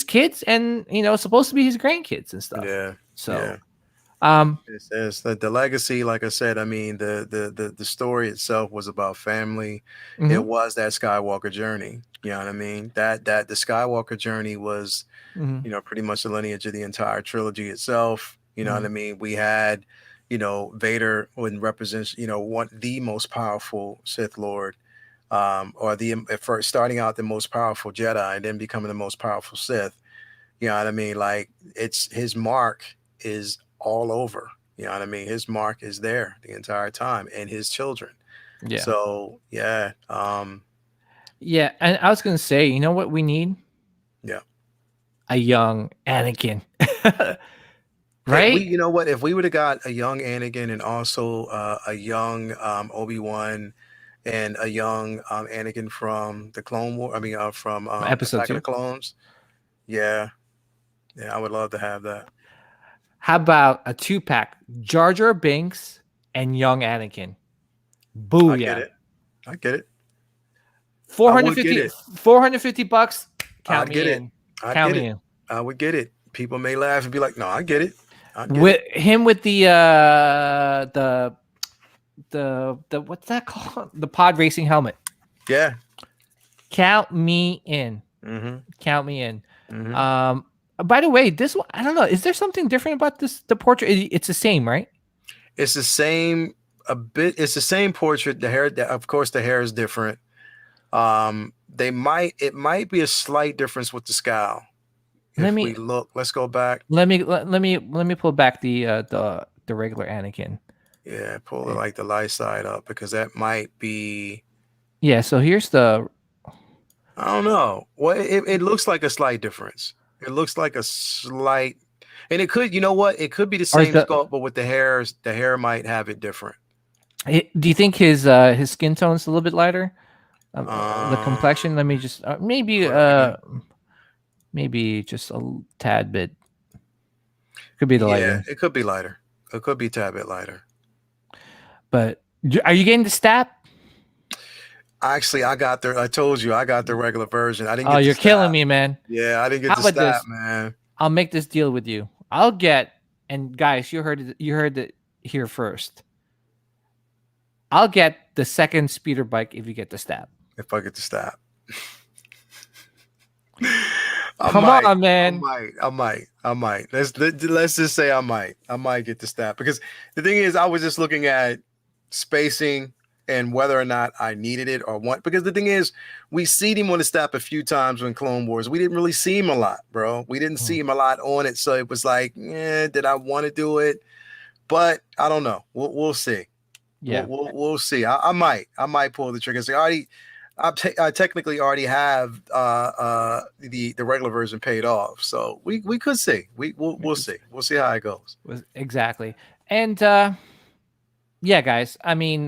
kids, and supposed to be his grandkids and stuff. Yeah. So, it's the legacy. Like I said, I mean, the story itself was about family. It was that Skywalker journey. You know what I mean? That the Skywalker journey was, pretty much the lineage of the entire trilogy itself. You know what I mean? We had, Vader when represents, the most powerful Sith Lord, or first starting out the most powerful Jedi and then becoming the most powerful Sith. You know what I mean? Like his mark is all over. You know what I mean? His mark is there the entire time, and his children. Yeah. So yeah. Yeah, and I was gonna say, you know what we need? Yeah. A young Anakin. Hey, Right? you know what? If we would have got a young Anakin and also a young Obi-Wan and a young Anakin from the Clone War, I mean, from Episode Attack of 2. the Clones, yeah, I would love to have that. How about a 2-pack? Jar Jar Binks and young Anakin. Booyah. I get it. 450 $450. Count I'd me get in. it. I'd Count get me it. in. I would get it. People may laugh and be like, "No, I get it. I get With it." him with the what's that called? The pod racing helmet. Yeah. Count me in. Mm-hmm. Count me in. Mm-hmm. By the way, this one, I don't know. Is there something different about this? The portrait, it's the same, right? It's the same a bit. It's the same portrait. The hair, of course, the hair is different. It might be a slight difference with the scowl. We look, let's go back. Let me pull back the regular Anakin. Yeah, pull it like the light side up because that might be. Yeah, so here's the. I don't know. Well, it looks like a slight difference. It looks like a slight, and it could, you know what? It could be the same sculpt, but with the hair might have it different. Do you think his skin tone's a little bit lighter? The complexion. Let me just maybe just a tad bit. Could be the lighting. It could be lighter. It could be a tad bit lighter. But are you getting the stat? Actually, I told you I got the regular version. I didn't. Oh, you're killing me, man. Yeah, I didn't get the stat, man. I'll make this deal with you. I'll get, and guys, you heard it here first. I'll get the second speeder bike if you get the stat. If I get the stat. Come on, man. I might. Let's just say I might get the stat because the thing is, I was just looking at spacing and whether or not I needed it or want. Because the thing is, we see him on the stat a few times in Clone Wars. We didn't really see him a lot, bro. We didn't see him a lot on it, so it was like, did I want to do it? But I don't know. We'll see. Yeah, we'll see. I might pull the trigger. So I technically already have the regular version paid off, so we could see. We'll see. We'll see how it goes. Exactly. And yeah, guys. I mean,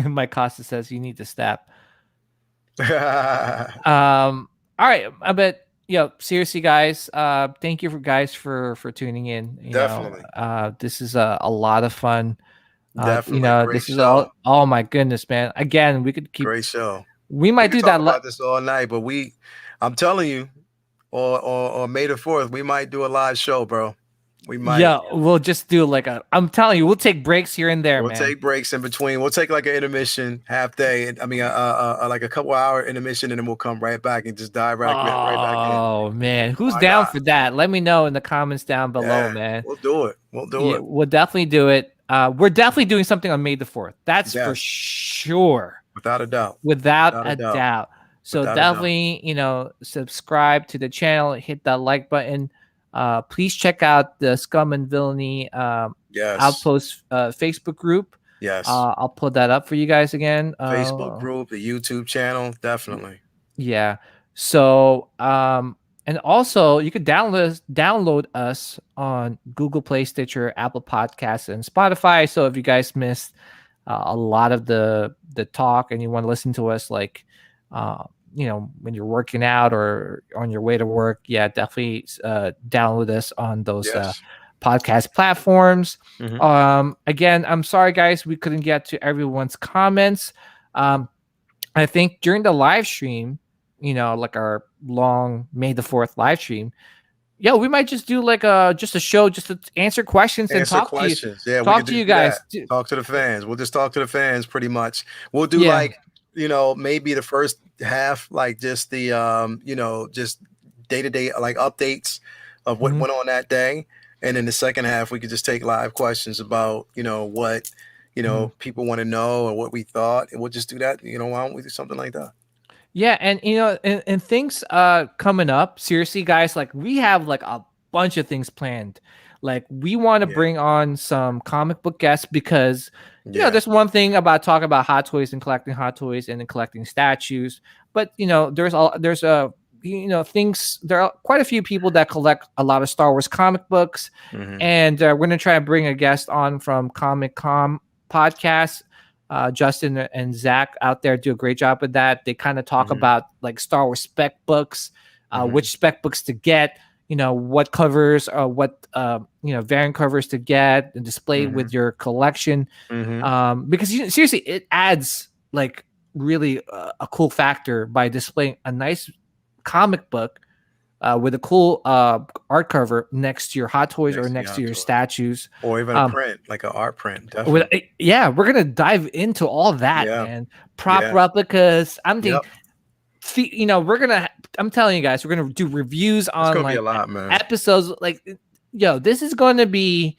Mike Costa says you need to step. All right, but seriously, guys. Thank you for tuning in. Definitely. This is a lot of fun. Definitely. This is all. Oh my goodness, man! Again, we could keep. Great show. We might do that. About this all night, but I'm telling you, or May the 4th, we might do a live show, bro. We might. Yeah, we'll just do I'm telling you, we'll take breaks here and there. We'll take breaks in between. We'll take like an intermission, half day. I mean, like a couple hour intermission, and then we'll come right back and just dive right back in. Oh man, who's down for that? Let me know in the comments down below, man. We'll do it. We'll definitely do it. We're definitely doing something on May the 4th. That's for sure. Without a doubt. Without a doubt. So definitely, subscribe to the channel, hit that like button. Please check out the Scum and Villainy Outpost Facebook group. Yes. I'll put that up for you guys again. Facebook group, the YouTube channel, definitely. Yeah. So, and also you could download us on Google Play, Stitcher, Apple Podcasts, and Spotify. So if you guys missed a lot of the talk and you want to listen to us when you're working out or on your way to work, definitely download us on those podcast platforms. Mm-hmm. Again, I'm sorry, guys, we couldn't get to everyone's comments. I think during the live stream, like our long May the 4th live stream, we might just do just a show just to answer questions and talk to you. Talk to you guys. Talk to the fans. We'll just talk to the fans pretty much. We'll do maybe the first half, like just the just day-to-day updates of what went on that day. And in the second half, we could just take live questions about, what, people want to know or what we thought. And we'll just do that. Why don't we do something like that? Yeah. And, and things coming up, seriously, guys, we have a bunch of things planned. like we want to bring on some comic book guests because you know there's one thing about talking about hot toys and collecting hot toys and then collecting statues, but you know there's things. There are quite a few people that collect a lot of Star Wars comic books, and we're gonna try to bring a guest on from Comic Com podcast. Justin and Zach out there do a great job with that. They kind of talk about like Star Wars spec books, which spec books to get, you know, what covers or what variant covers to get and display with your collection. Because seriously, it adds like really a cool factor by displaying a nice comic book with a cool art cover next to your hot toys or next to your statues, or even a print, like an art print. Definitely. We're gonna dive into all that, man. Prop replicas. I'm thinking, I'm telling you guys, we're gonna do reviews on like a lot, man. Episodes. Like, this is going to be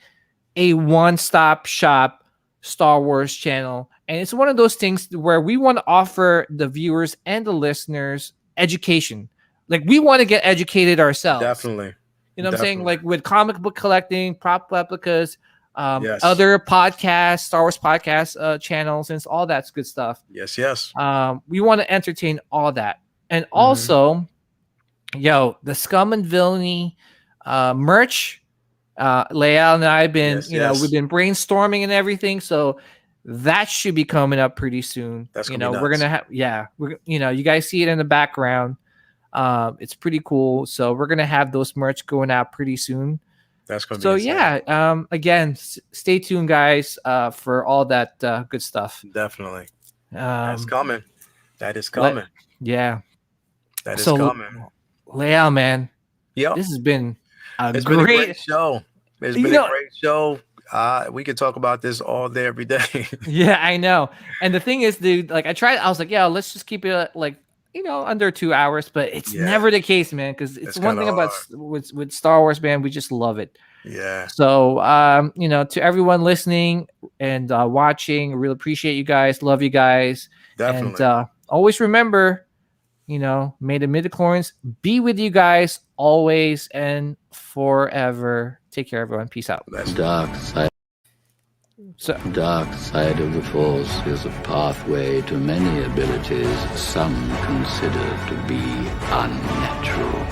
a one-stop shop Star Wars channel, and it's one of those things where we want to offer the viewers and the listeners education. Like, we want to get educated ourselves. Definitely. You know what I'm saying? Like with comic book collecting, prop replicas, other podcasts, Star Wars podcast channels, and all that's good stuff. Yes. We want to entertain all that. And also, the Scum and Villainy merch. Leal and I have been, we've been brainstorming and everything. So that should be coming up pretty soon. That's gonna be nuts. We're going to have, you guys see it in the background. It's pretty cool. So we're going to have those merch going out pretty soon. That's going to be insane. Again, stay tuned, guys, for all that good stuff. Definitely. That's coming. That is coming. That is coming. Leal, man. Yep. This has been been a great show. It's been a great show. We could talk about this all day, every day. Yeah, I know. And the thing is, dude, like I was like, let's just keep it like, under 2 hours, but it's never the case, man. Because it's one thing about with Star Wars, man, we just love it. Yeah. So, to everyone listening and watching, I really appreciate you guys. Love you guys. Definitely. And always remember, may the midichlorians be with you guys always and forever. Take care, everyone. Peace out. Dark side of the Force is a pathway to many abilities some consider to be unnatural.